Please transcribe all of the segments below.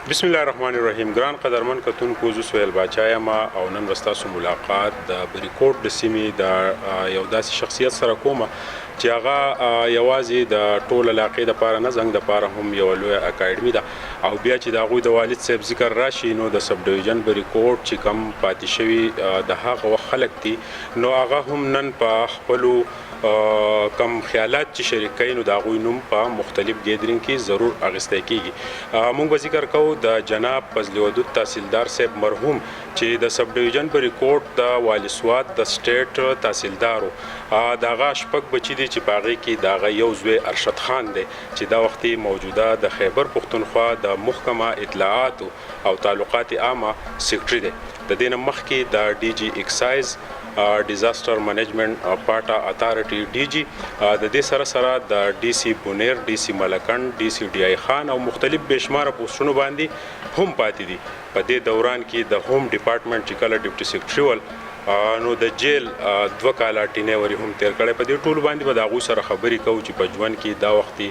بسم الله الرحمن الرحیم. ګران قدرمن کتونکو، زه سهیل باچا یم او نن ستاسو ملاقات د بریکوټ د سیمې د یو داسې شخصیت سره کوم چې هغه یوازې د ټول علاقې دپاره نه زنګ دپاره هم یوه لویه اکاډمي ده او بیا چې د هغوی د والد صاحب ذکر راشي نو د سب ډویژن بریکوټ چې کم پاتې شوي د هغه وخت خلک دي نو هغه هم نن په خپلو کم خیالات چې شریکوي نو د هغوی نوم په مختلف ګیدرینګ کې ضرور اخیستی کیږي. موږ به ذکر کوو د جناب فضل ودود تحصیلدار صاحب مرحوم چې د سب ډویژن بریکوټ د والي سوات د سټیټ تحصیلدارو د هغه شپږ بچي دي چې په هغې کې د هغه یو زوی ارشد خان دی چې دا وختي موجوده د خیبر پښتونخوا د محکمه اطلاعاتو او تعلقات عامه سیکرټري دی. د دې نه مخکې د ډي جي ایکسایز ډیزاستر منیجمنت پارټا اتارټي ډي جي د دې سره سره د ډي سي بونیر، ډي سي ملکن، ډي سي ډي آی خان او مختلف بېشماره پوسټونو باندې هم پاتې دي. په دې دوران کې د هوم ډپارټمنټ چې کله ډپټي سیکرټري ول نو د جیل 2 کاله ټینیوري هم تیر کړی. په دې ټولو باندې به د هغوی سره خبرې کوو چې په ژوند کې دا وختي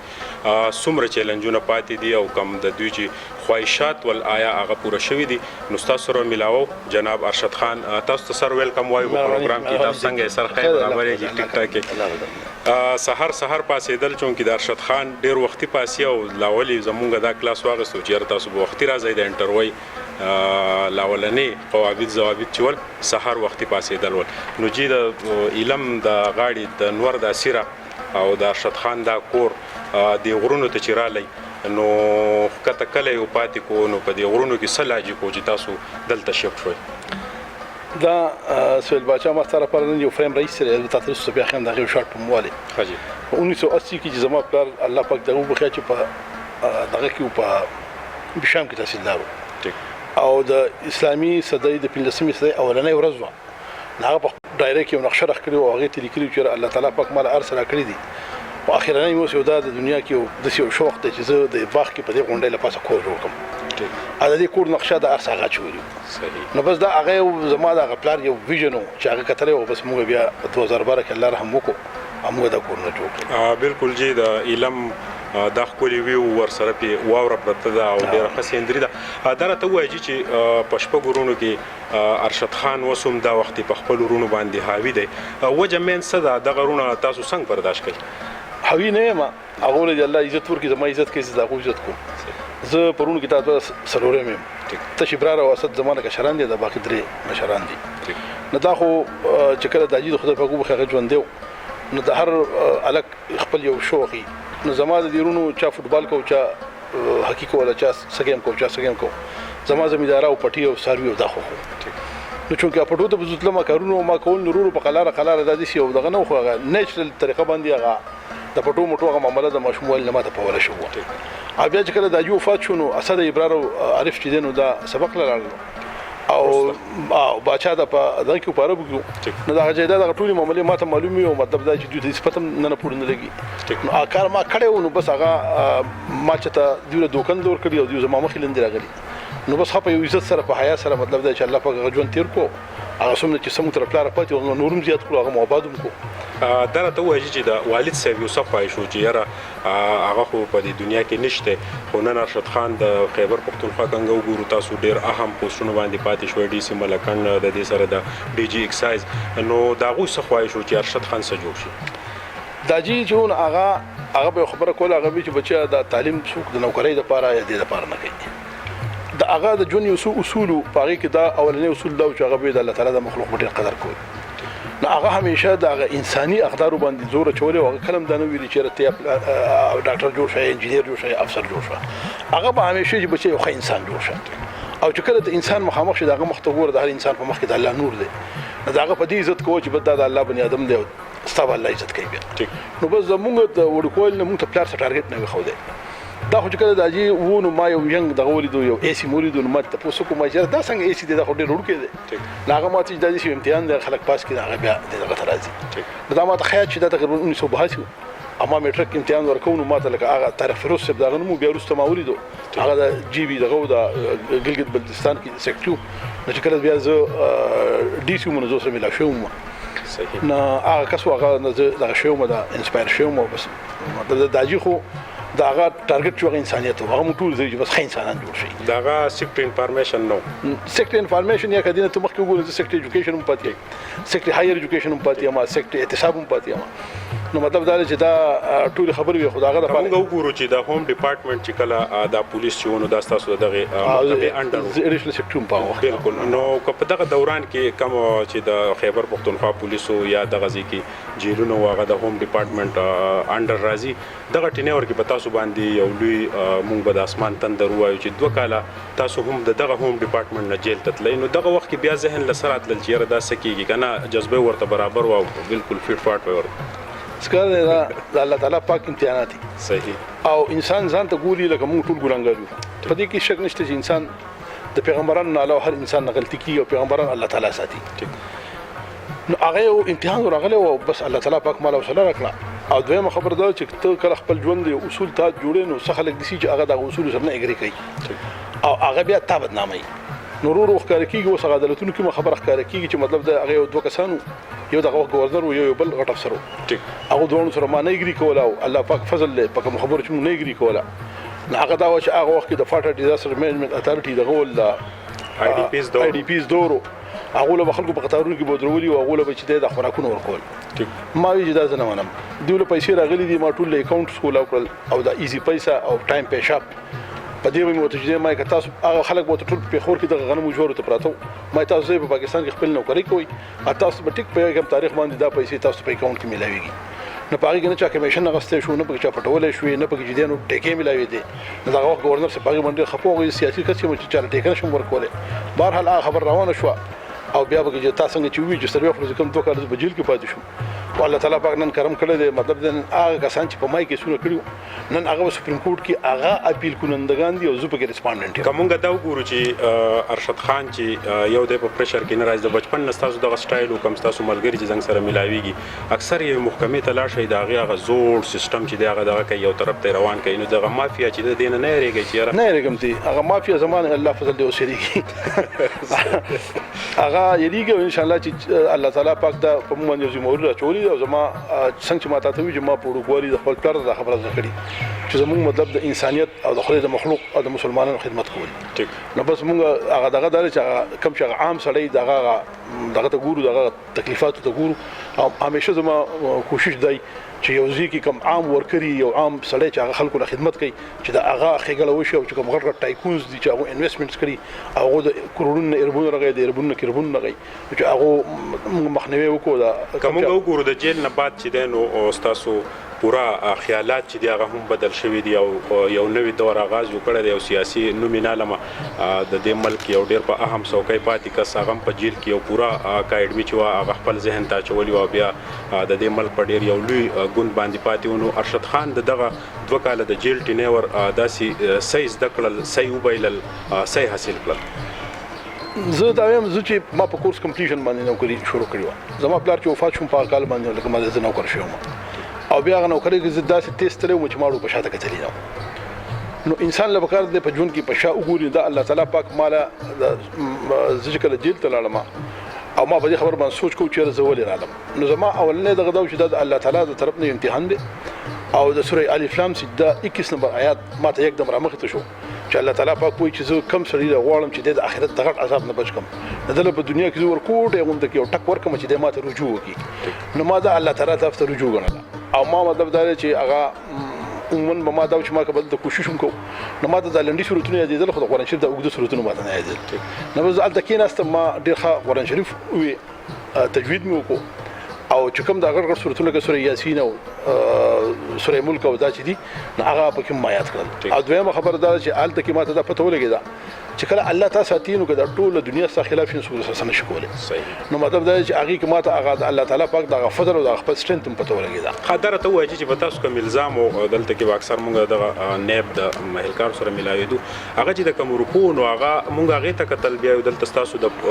څومره چیلنجونه پاتې دي او کم د دوی چې خواهشات ول آیا هغه پوره شوي دي. نو ستاسو سره میلاوو جناب ارشد خان. تاسو ته سر ویلکم وایو په پروګرام کې. تاسو څنګه یې؟ سر خیر برابر یې؟ ټیک ټاک یې؟ سهار پاسېدل چونکې د ارشد خان ډېر وختي پاسي او لاولې زمونږ دا کلاس واغېستو چې یاره تاسو به وختي راځئ د انټروی لاولنې قواعد ضوابط چې ول سهار وختي پاسېدل ول. نو جی د علم د غاړې د نور د اسیره او د ارشد خان دا کور د غرونو ته چې رالی نو ښکته کلی یو پاتې کو نو په دې غرونو کې څه لاجیک و چې تاسو دلته شفټ شوئ؟ دا سهیل باچا ما ستا لپاره نن یو فریم رئیس سره تا ته وروسته بیا ښیم د هغې شارټ په موالې په 1980 کې چې زما پلار الله پاک دغه وبخیا چې په دغه کې په بشام کې تحصیلدار و او د اسلامي صدۍ د 15مې صدۍ اولنۍ ورځ وه. هغه په ډایره کې یو نقشه راښکړې وه او هغې ته لیکلي چې الله تعالی پاک ماله هر څه راکړي دي. په اخرنۍ مې اوس یو دا د دنیا کې یو داسې یو شوق دی چې زه د باغ کې په دې غونډۍ له پاسه کور جوړ کړم. د دې کور نقشه د هر څه هغه چولي نو بس دا هغه زما د هغه پلار یو ویژن و چې هغه کتلی و. بس موږ بیا په 2012 کې الله رحم وکړو او موږ دا کورونه جوړ کړو. بالکل جی د علم دا ښکلې ویو ورسره پې واوره پرته ده او ډېره ښه سیندري ده. دا راته ووایه چې په شپږ ورونو کې ارشد خان اوس هم دا وختې په خپلو ورونو باندې حاوي دی. وجه مین څه ده؟ دغه ورونه تاسو څنګه برداشت کوئ؟ حاوي نه یم، هغو له دې الله عزت ورکړي، زما عزت کوي، زه د هغو عزت کوم. زه په ورونو کې تا دوه څلورم یم، تش ابرار او اسد زما نه کشران دي، د باقي درې مشران دي. نو دا خو چې کله د حاجي د خدای پاک وبخښي هغه ژوندی و نو د هر هلک خپل یو شوق وي. نو زما د دې ورونو چا فوټبال کو، چا هاکي کوله، چا څه ګیم کو، چا څه ګیم کو. زما زمینداره او پټي او څاروي او دا خو نو چونکې پټو ته به زه تلم کارونه ما کول نو ورو په قلاره دا داسې یو دغه نه و خو هغه نیچرل طریقه باندې هغه د پټو مټو هغه معامله د ماشوم والي نه ماته په وله شو. او بیا چې کله د حاجي وفات شو نو اسد ابرار او عارف چې دی نو دا سبق له لاړل او باچا د په دغه کې په عربو کې نو دغه جایداد هغه ټولې معاملې ماته معلوم وي او مطلب دا چې دوی ته هېڅ پته هم نه پورې نه لګي. نو هغه کار ما کړی و نو بس هغه ما چې ته دوی له دوکن لور کړي او دوی زما مخې لاندې راغلي نو بس په یو عزت سره په حیا سره مطلب دا چې الله پاک هغه ژوند تېر کو هغه څومره چې سمو تر پلاره پاتې و نور هم زیات کړو هغه مو آباد هم کړو. دا راته ووایه چې د والد صاحب یو څه خواهش و چې یاره هغه خو په دې دنیا کې نشته خو نن ارشد خان د خیبر پښتونخوا کنګه وګورو تاسو ډېر اهم پوسټونو باندې پاتې شوی، ډي سي ملکن د دې سره د ډي جي ایکسایز. نو د هغوی څه خواهش و چې ارشد خان څه جوړ شي؟ دا جي چې هغه به خبره کوله هغه به چې بچیا د تعلیم څوک د نوکرۍ دپاره یا دې دپاره نه کوي. د هغه د ژوند یو څو اصولو په هغې کې دا اولنی اصول دا چې هغه به د الله تعالی د مخلوق په ډېر قدر کوي. نو هغه همیشه د هغه انساني اقدارو باندې زور اچولی او هغه کله هم دا نه ویلي چې ته ډاکټر جوړ شه، انجینیر جوړ شه، افسر جوړ شه. هغه به همیشه چې بچی یو ښه انسان جوړ شه او چې کله د انسان مخامخ شي د هغه مخ ته وګوره د هر انسان په مخ کې د الله نور دی. نو د هغه په دې عزت کوو چې بس دا د الله بني ادم دی او ستا به الله عزت کوي بیا. نو بس زمونږ د وړوکوالي نه مونږ ته پلار څه ټارګېټ نه وي ښودی. دا خو چې کله د حاجي و نو ما یو ینګ دغه ولیدو، یو اے سي مو ولیدو نو ما ته تپوس وکړو ما چې دا څنګه اے سي دی، دا خو ډېر وړوکی دی. نو هغه ما ته چې دا داسې امتحان دی خلک پاس کړي هغه بیا دغه ته راځي. نو دا ما ته خیال چې دا تقریبا 1982 و اما میټرک امتحان ورکوو نو ما ته لکه هغه طارق فیروز صاحب د هغه نوم بیا وروسته ما ولیدو هغه د جی بي دغه د ګلګت بلتستان کې سیکټري و. نو چې کله بیا زه ډي سي وم نو زه سره میلاو شوی وم نو هغه کس و هغه زه دغه شوی وم د انسپایر شوی وم. بس د حاجي خو دا هغه ټارګټ چې انسانیت هغه موږ ټول چې بس ښه انسانان جوړ شي دا هغه سیکټ انفارمیشن نو سیکټ انفارمیشن یا کدی ته مخکې وګورئ سیکټ ایجوکیشن هم پاتې سیکټ هایر ایجوکیشن هم پاتې ما سیکټ احتساب هم پاتې نو مطلب دا چې دا ټول خبرې وي خدای غره موږ وګورو چې دا ہوم ډپارټمنټ چې کله دا پولیس چې ونو دا تاسو دغه مطلب انډر ایډیشنل سیکټر په وخت بالکل نو په دغه دوران کې کوم چې د خیبر پختونخوا پولیسو یا دغه ځکه جیلونو واغه د ہوم ډپارټمنټ انډر راځي دغه ټینور کې پتا سو باندې یو لوی مونږ به د اسمان تندر وایو چې دوه کاله تاسو هم دغه ہوم ډپارټمنټ نه جیل تتلې نو دغه وخت کې بیا ذهن لسرات لل چیرې دا سکیږي کنه جذبه ورته برابر و بالکل فټ فاټ ور سکار دا الله تعالی پاک امتحانات دي صحیح او انسان ځان ته ګوري لکه موږ ټول ګناګار یو په دې کې شک نشته چې انسان د پیغمبرانو نه علاوه هر انسان غلطي کوي او پیغمبران الله تعالی ساتي نو هغه یو امتحان راغلی او بس الله تعالی پاک مال او صلی راکړه او دویمه خبر دا چې ته کله خپل ژوند یو اصول ته جوړې نو څه خلک دي چې هغه د اصول سره نه اګری کوي او هغه بیا تا بدنامي نورو ښکار کیږي او څنګه عدالتونو کې خبره ښکار کیږي چې مطلب دا هغه دوه کسانو یو دغه گورنر او یو بل غټ افسر هغه دوه سره ما نه اګری کوله او الله پاک فضل له پاک خبره چې نه اګری کوله نو هغه دا چې هغه وخت د فاټر ډیزاستر مینجمنت اتارټي دغه ول آی ډی پیز دورو هغه له خلکو په قطارونو کې بودرولي او هغه له چې د خوراکونو ورکول ما وی جدا زنه ونم دیول پیسې راغلي دي ما ټول له اکاونټ سکول او د ایزی پیسې او ټایم پې شاپ په دې وی متجدي ما که تاسو هغه خلک بوت ټول په خور کې د غنمو جوړو ته پراته ما تاسو په پاکستان کې خپل نوکری کوي تاسو په ټیک په کوم تاریخ باندې دا پیسې تاسو په اکاونټ کې ملایويږي نو پاره کې نه چا کمیشن غسته شو نه په چا پټولې شو نه په جديانو ټیکې ملایوي دي نو دا وخت گورنر سره پاره باندې خپوغي سیاسي کس چې چا ټیکې نشم ورکوله بهر حال خبر روانه شو او بیا به چې تاسو څنګه چې وی چې سروي خپل کوم دوه کال په جیل کې پاتې شو او الله تعالی پاک نن کرم کړی دی مطلب د هغه کسان چې په مای کې سونه کړیو نن هغه سپریم کورټ کې هغه اپیل کونندگان دي او زه په کې ریسپانډنټ یم کومه دا وګورو چې ارشد خان چې یو د په پریشر کې ناراض د بچپن نستاسو دغه سټایل او کوم تاسو ملګری چې څنګه سره ملاويږي اکثر یو محکمې ته لا شي دا هغه زوړ سیستم چې دغه کوي یو طرف ته روان کوي نو دغه مافیا چې د دین نه ریږي چې نه ریږم دي هغه مافیا زمانه الله فضل دی اوسېږي هغه یریږي ان شاء الله چې الله تعالی پاک دا په موږ باندې زموږ راچولي او زما څنګه چې ماته ته وی چې ما په وګوري د خپل پلار د خبره ذکرې چې زموږ مطلب د انسانيت او د خدای د مخلوق او د مسلمانانو خدمت کول ټیک نو بس موږ هغه دغه دار چې کم چې عام سړی دغه ته ګورو دغه تکلیفات ته ګورو او همیشه زما کوشش دی چې یو ځکه کوم عام ورکري یو عام سړی چې هغه خلکو له خدمت کوي چې دا هغه خېګل وشي او چې کوم غټ ټایکونز دي چې هغه انویسټمنټس کوي هغه د کروڑونو اربون راغی د اربون کربون راغی چې هغه مخنیوي وکړو دا کوم وګورو د جیل نه بعد چې دینو او تاسو پورا خیالات چې دی هغه هم بدل شوی دی او یو نوې دور آغاز وکړی دی او سیاسي نومینالمه د دې ملک یو ډیر په اهم څوکۍ پاتې کس هغه په جیل کې یو پورا کاډمي چې هغه خپل ذهن ته چولی او بیا د دې ملک په ډیر یو لوی ګوند باندې پاتې ونو ارشد خان دغه دوه کاله د جیل ټینور داسي صحیح ذکرل صحیح وبایل صحیح حاصل کړل زه دا یم چې ما په کورس کمپلیشن باندې نوکری شروع کړې و زما پلار چې وفات شوم په کال باندې لکه ما زه نوکر شوم او بیا غو نوکری کې زدا سي ټیسټ لرو چې ماړو په شاته کتلی نو انسان له بکار د په ژوند کې په شا وګوري دا الله تعالی پاک مالا ذکر جیل ته لاړم او ما په دې خبر باندې سوچ کو چې زه ولې رالم نو زما اولنې دغه دا چې د الله تعالی د طرف نه امتحان دی او د سوره الف لام سجده 21 نمبر آیات ماته یک دم رامخ ته شو چې الله تعالی پاک وایي چې زه کم سړي غواړم چې د آخرت دغه عذاب نه بچ کم دله په دنیا کې زور کوټه غونډه کې او ټک ورکم چې د ماته رجوع وکي نو ما دا الله تعالی طرف ته رجوع غنله او ما مطلب دا چې هغه عموما ما دا چې ما قبل د کوشش وکړو نو ما د لنډي صورتونه یادېدل خو د قرآن شریف د اوږده صورتونه ماته نه یادېدل نو زه الته کېناستم ما ډېر ښه قرآن شریف وی تجوید مې وکړو او چې کوم دا غړ صورتونه کې سورې یاسین او سورې ملک او دا چې دي نو هغه په کوم آیات کړل او دویمه خبر دا چې الته کې ماته دا پته ولګېده چې کله الله تاسو ساتینو کده ټول دنیا سره خلاف شي سره نشکوله صحیح نو مطلب دا چې هغه کې ماته هغه الله تعالی پاک د فضل او د خپل سترنت په پته ولګېده خاطر ته وایي چې تاسو کوم الزام او دلته کې اکثر مونږ د نیب د مهلکار سره ملایدو هغه چې د کوم رکو نو هغه مونږ هغه ته قتل بیا دلته تاسو د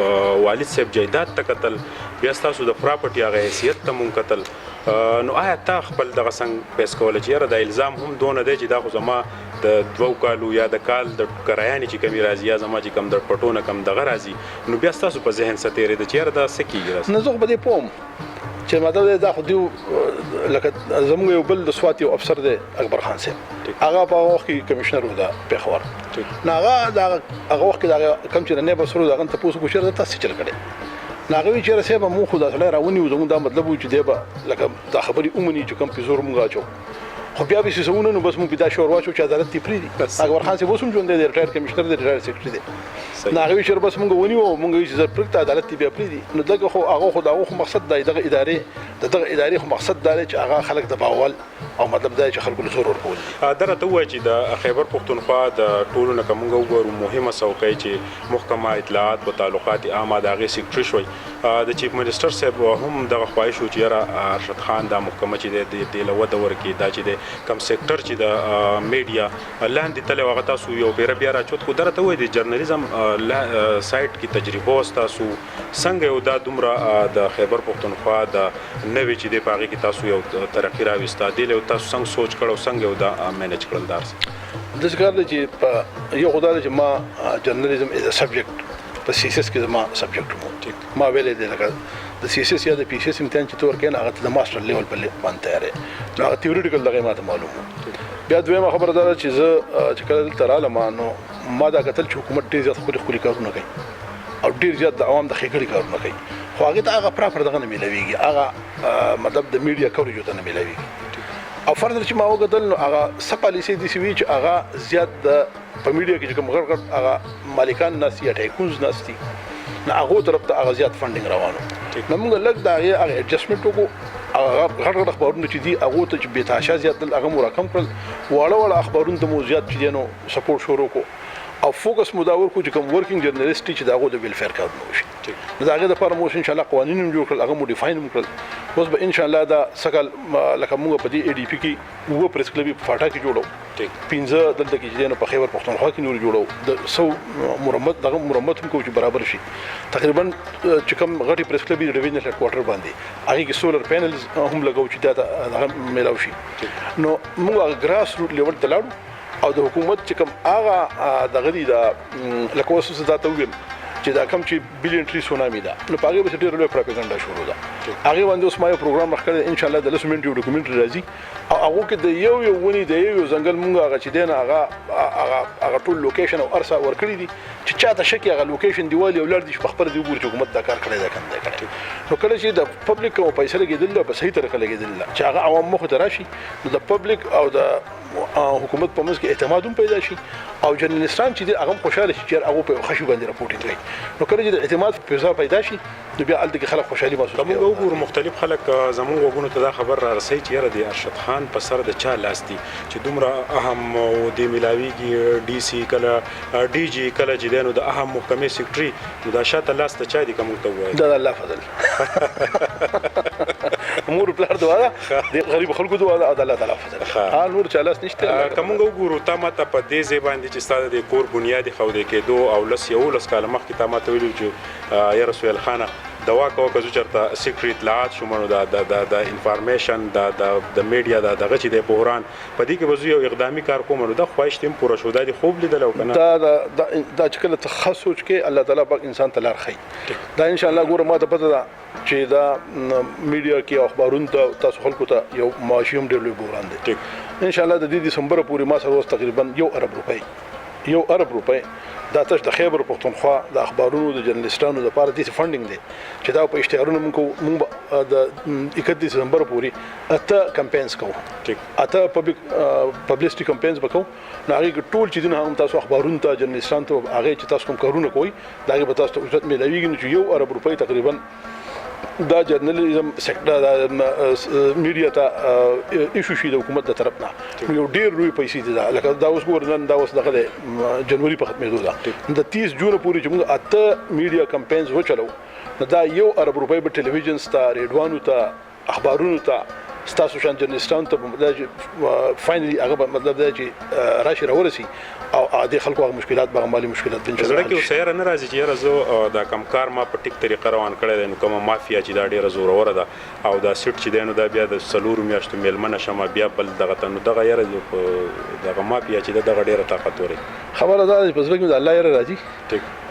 والد صاحب جیدات ته قتل بیا تاسو د پراپرټي هغه حیثیت ته مونږ قتل نو آیا تا خپل دغه څنګه پیس کول چې د الزام هم دونه دی چې دا خو زما د دوه کالو یا د کال د کرایانې چې کمی راځي یا زما چې کم د پټونه کم دغه راځي نو بیا تاسو په ذهن ستېرې د چیرې دا سکیږي نه زه په دې پوم چې مطلب دا خو دی لکه زموږ یو بل د سوات یو افسر دی اکبر خان صاحب هغه په وخت کې کمشنر و د پیښور نو هغه وخت کې دا کم چې نه بسرو دغه ته پوسو کوشر تاسو چل کړي ناغوي چې رسېبه مو خو دا سره راونی زموږ دا مطلب و چې دی به لکه دا خبري اومني چې کم په زور مونږ اچو خو بیا به سونه نو بس مو پیدا شو ورواچو چې عدالت دی پری دي اکبر خان صاحب وسوم ژوند دی ریټایر کمشنر دی ریټایر سیکریټری دی ناغوي چې بس مونږ ونیو مونږ چې زر پرکته عدالت دی بیا پری دي نو دغه خو هغه خو مقصد دی دغه ادارې خو مقصد دی چې هغه خلک د باول او مطلب دا چې خلکو له زور ورکول درته وایي چې د خیبر پښتونخوا د ټولو نه کومه وګورو مهمه څوکۍ چې محکمه اطلاعات او تعلقات عامه د هغې سیکریټري شوی د چیف منسټر صاحب هم دغه خواهش و چې یاره ارشد خان دا محکمه چې دی له وده ورکړي دا چې دی کم سیکټر چې د میډیا لاندې تللی هغه تاسو یو بیره بیا راچوت خو درته وایي د جرنالیزم سایټ کې تجربه اوس تاسو څنګه یو دا دومره د خیبر پښتونخوا د نوې چې دی په هغې کې تاسو یو ترقي راوسته دی له تاسو څنګه سوچ کړو څنګه یو دا مینج کړل دار داسې کار دی چې په یو خو دا دی چې ما جرنالیزم از ا سبجیکټ په سی اس اس کې زما سبجیکټ ما ویلې دی لکه د سی اس اس یا د پی سی اس امتحان چې تور کین هغه د ماستر لیول په باندې تیارې نو هغه تیوریټیکل دغه ماته معلومه بیا دویمه خبره دا چې زه چې کله دلته رالم نو ما دا کتل چې حکومت ډېر زیات خولي کارونه کوي او ډېر زیات د عوام د ښېګړې کارونه کوي خو هغې ته هغه پراپر دغه نه میلاویږي هغه مطلب د میډیا کوریج ورته نه میلاویږي او فردر چې ما وکتل نو هغه څه پالیسۍ داسې وي چې هغه زیات د په میډیا کې چې کوم غټ هغه مالکان ناست یا ټایکونز ناست دي نو هغو طرف ته هغه زیات فنډینګ روانو نو موږ لږ د هغې ایډجسټمنټ وکړو هغه غټ اخبارونه چې دي هغو ته چې بېتحاشا زیات دل هغه مو راکم کړل واړه اخبارونو ته مو زیات چې دی نو سپورټ شروع کړو او فوکس مو دا ورکړو چې کوم ورکینګ جرنالیست چې د هغو د ویلفیر کارونه وشي نو د هغې دپاره مو انشاءالله قوانین هم جوړ کړل هغه مو ډیفاین هم کړل اوس به انشاءالله دا سږ کال لکه موږ په دې اے ډي پي کې 9 پریس کلب په فاټا کې جوړو 15 دلته کې چې دی نو په خیبر پښتونخوا کې نور جوړو د 100 مرمت هم کوو چې برابر شي تقریبا چې کوم غټي پریس کلب د ډیویژنل هډ کوارټر باندې هغې کې سولر پینلز هم لګو چې دا هغه میلاو شي نو موږ هغه ګراس روټ لیول ته لاړو او د حکومت چې کوم هغه دغه دی د لکه اوس دا ته وویل چې دا کوم چې بلینټري سونامي ده نو په هغې به ډېره لویه پراپګنډا شروع ده هغې باندې اوس ما یو پروګرام راښکلی دی انشاءالله د 10 منټ یو ډاکومنټري راځي او هغو کې د یو ونې د یو ځنګل مونږ هغه چې دی نه هغه ټول لوکیشن او ارسه ورکړي دي چې چاته شک هغه لوکیشن دیوال یو لړ دي چې په خبره دی وګوري چې حکومت دا کار کړی دی که نه دی کړی نو کله چې د پبلک کوم پیسې لګېدل ده په صحیح طریقه لګېدل ده چې هغه عوام مخې ته راشي نو د پبلک او د حکومت په منځ کې اعتماد هم پیدا شي او جرنالیستان چې دي هغه هم خوشحاله شي چې هغه په خشي باندې راپورټینګ کوي نو کله چې د اعتماد فضا پیدا شي نو بیا هلته کې خلک خوشحالي محسوس کوي موږ وګورو مختلف خلک زموږ غوږونو ته دا خبر را رسوي چې یاره د ارشد خان په سر د چا لاس دي چې دومره اهم او د میلاویږي ډي سي کله ډي جي کله چې دی نو د اهم محکمې سیکرټري نو دا شاته لاس ته چا دي که موږ ته ووایي دا د الله فضل مور پلار دعا ده د غریب خلکو دعا ده او د الله تعالی فضل نور چا لاس نشته که موږ وګورو تا ماته په دې ځای باندې چې ستا د کور بنیاد ښودی کېدو او 11 کاله مخکې تا ماته ویلي چې یا رسول خانه دوا کوه که زه چېرته سیکرټري اطلاعات شوم نو د انفارمیشن د میډیا دغه چې دی بحران په دې کې به زه یو اقدامي کار کوم نو دا خواهش دې هم پوره شو دا دې خوب لیدلی او که نه دا چې کله ته ښه سوچ کې الله تعالی پاک انسان ته لار ښیي دا انشاءالله ګوره ما ته پته ده چې دا میډیا کې او اخبارونو ته تاسو خلکو ته یو معاشي هم ډېر لوی بحران دی انشاءالله د دې دسمبره پورې ما سره اوس تقریبا 1 ارب روپۍ دا تش د خیبر پښتونخوا د اخبارونو د جرنالیستانو لپاره داسې فنډینګ دی چې دا په اشتهارونو موږ د 31 دسمبر پورې 8 کمپینز کوو 8 پبلسټي کمپینز به کوو نو هغې کې ټول چې دي هم تاسو اخبارونو ته جرنالیستانو ته هغې چې تاسو کوم کارونه کوئ د هغې به تاسو ته اجرت میلاویږي نو چې 1 ارب روپۍ تقریبا دا جرنالیزم سیکټر د میډیا ته ایشو شي د حکومت د طرف نه یو ډېر لوی پیسې دي دا لکه دا اوس ګور نن دا اوس دغه د جنوري په ختمېدو ده د 30 جون پورې چې موږ 8 میډیا کمپینز وچلو نو دا 1 ارب روپۍ به ټلویزیون ته ریډیوانو ته اخبارونو ته ستاسو شان جرنالیستانو ته فاینلی هغه مطلب دا چې راشي راورسي او عادي خلکو هغه مشکلات به مالي مشکلات د زړه کې اوس یاره نه راځي چې یاره زه دا کم کار ما په ټیک طریقه روان کړی دی نو کومه مافیا چې دا ډېره زوروره ده او دا سیټ چې دی نو دا بیا د 4 میاشتو میلمنه شمه بیا بل دغه ته نو دغه یاره دغه مافیا چې ده دغه ډېره طاقتور خبره دا چې په زړه کې د الله یاره راځي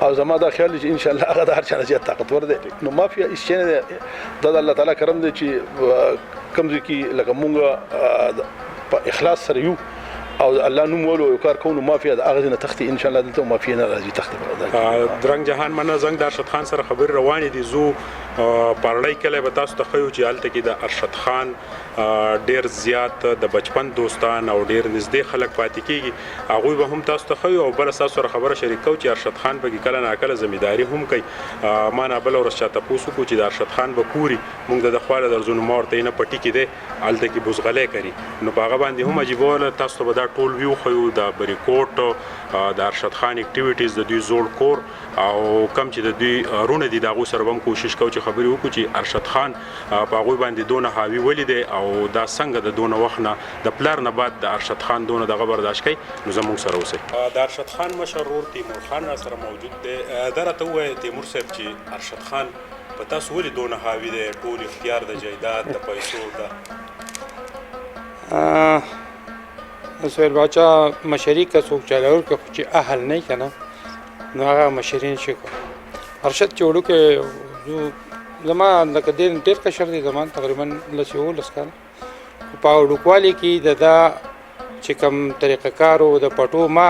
او زما دا خیال دی چې انشاءالله هغه د هر چا نه زیات طاقتور دی نو مافیا هېڅ شی نه دی دا د الله تعالی کرم دی چې کوم ځای کې لکه مونږ په اخلاص سره یو او الله نوم ولو یو کار کوو مافیا د هغه نه تختی ان شاء الله دلته مافیا نه راځي تختی درنګ جهان منه زنګ د ارشد خان سره خبر روانې دي زو پارړی کله به تاسو ته خو چې حالت کې د ارشد خان ډیر زیات د بچپن دوستان او ډیر نږدې خلک پاتې کیږي هغه به هم تاسو ته خو او بل تاسو سره خبره شریکو چې ارشد خان به کله نه کله ځمېداري هم کوي ما نه بل ورشته پوسو کو چې د ارشد خان به پوری مونږ د خواله درځونو مورته نه پټی کې دی حالت کې بوزغلې کوي نو باغ باندې هم عجیبه تاسو به دا ټول ویو خو د بریکوټ د ارشد خان اکټیویټیز د دوی زوړ کور او کم چې د دوی رونه دي دغه سره هم کوشش کوي چې خبرې وکړي چې ارشد خان په هغه باندې دونه حاوی ولید او دا څنګه د دونه وخت نه د پلار نه بعد د ارشد خان دونه دغه برداشت کوي نو زموږ سره اوسه د ارشد خان مشرور تیمور خان سره موجود دی درته وای تیمور صاحب چې ارشد خان په تاسو ولې دونه حاوی دی ټول اختیار د جایداد د پیسو د سویل باچا مشری کا څوک چلاور کې چې اهل نه کنه نو هغه مشرین شي کو ارشد چوڑو کې زما لکه ډیر کشر دي زمان تقریبا لسیو لسکان په وډکوالي کې دا چې کوم طریقه کارو د پټو ما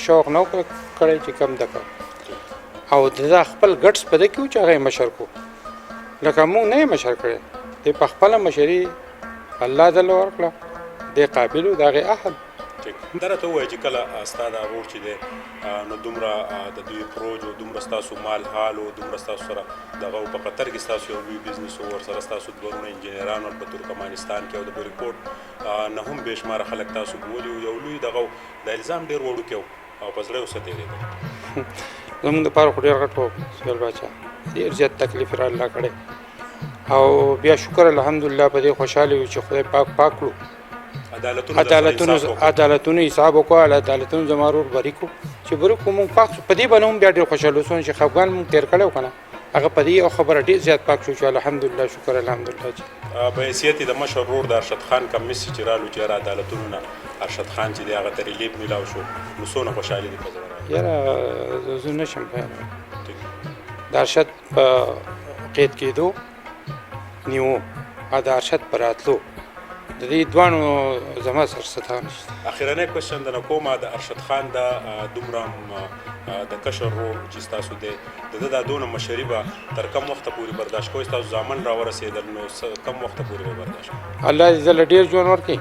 شوق نو کړی چې کم دک او دا خپل ګټس په دې کې چې هغه مشر کو لکه مونږ نه مشر کړی د په خپل مشري الله دل ورکړه د قابلیت دغه اهل درته وای چې کله استاد اورور چې دی نو دومره د دوی پروژ او دومره تاسو مال حال او دومره تاسو سره دغه په قطر کې تاسو یو لوی بزنس او سره تاسو دورونه انجینران او په ترکمنستان کې او د ریپورت نه هم بشمار خلک تاسو بولی یو لوی دغه د الزام ډیر وړو کې او پزړې وسته دی زموږ د پاره ډیر غټو سوال باچا ډیر زیات تکلیف را الله کړي او بیا شکر الحمدلله په دې خوشاله یو چې خدای پاک پاکړو عدالتونو حساب وکړه عدالتونو زمارور بریکو چې بریکو مونږ پاک په دې باندې هم بیا ډېر خوشاله اوسو چې خفګان مونږ تیر کړو کنه هغه په دې او خبره ډېر زیات پاک شو چې الحمدلله شکر الحمدلله چې په حیثیت د مشرور د ارشد خان کم مسی چې رالو چې عدالتونو نه ارشد خان چې هغه ترې لیب میلاو شو نو څونه خوشاله دي په ځوانه یاره زه نشم بیان د ارشد په قید کېدو نیو د ارشد پر راتلو د دې دوانو زما سر ستان اخیرنه کوېشن د کومه د ارشد خان د دومره د کشر رول چې تاسو د دونه مشربه تر کوم وخت پورې برداشت کوئ تاسو ځامن را ورسېدل نو کوم وخت پورې برداشت الله دې زل ډیر ژوند ورکړي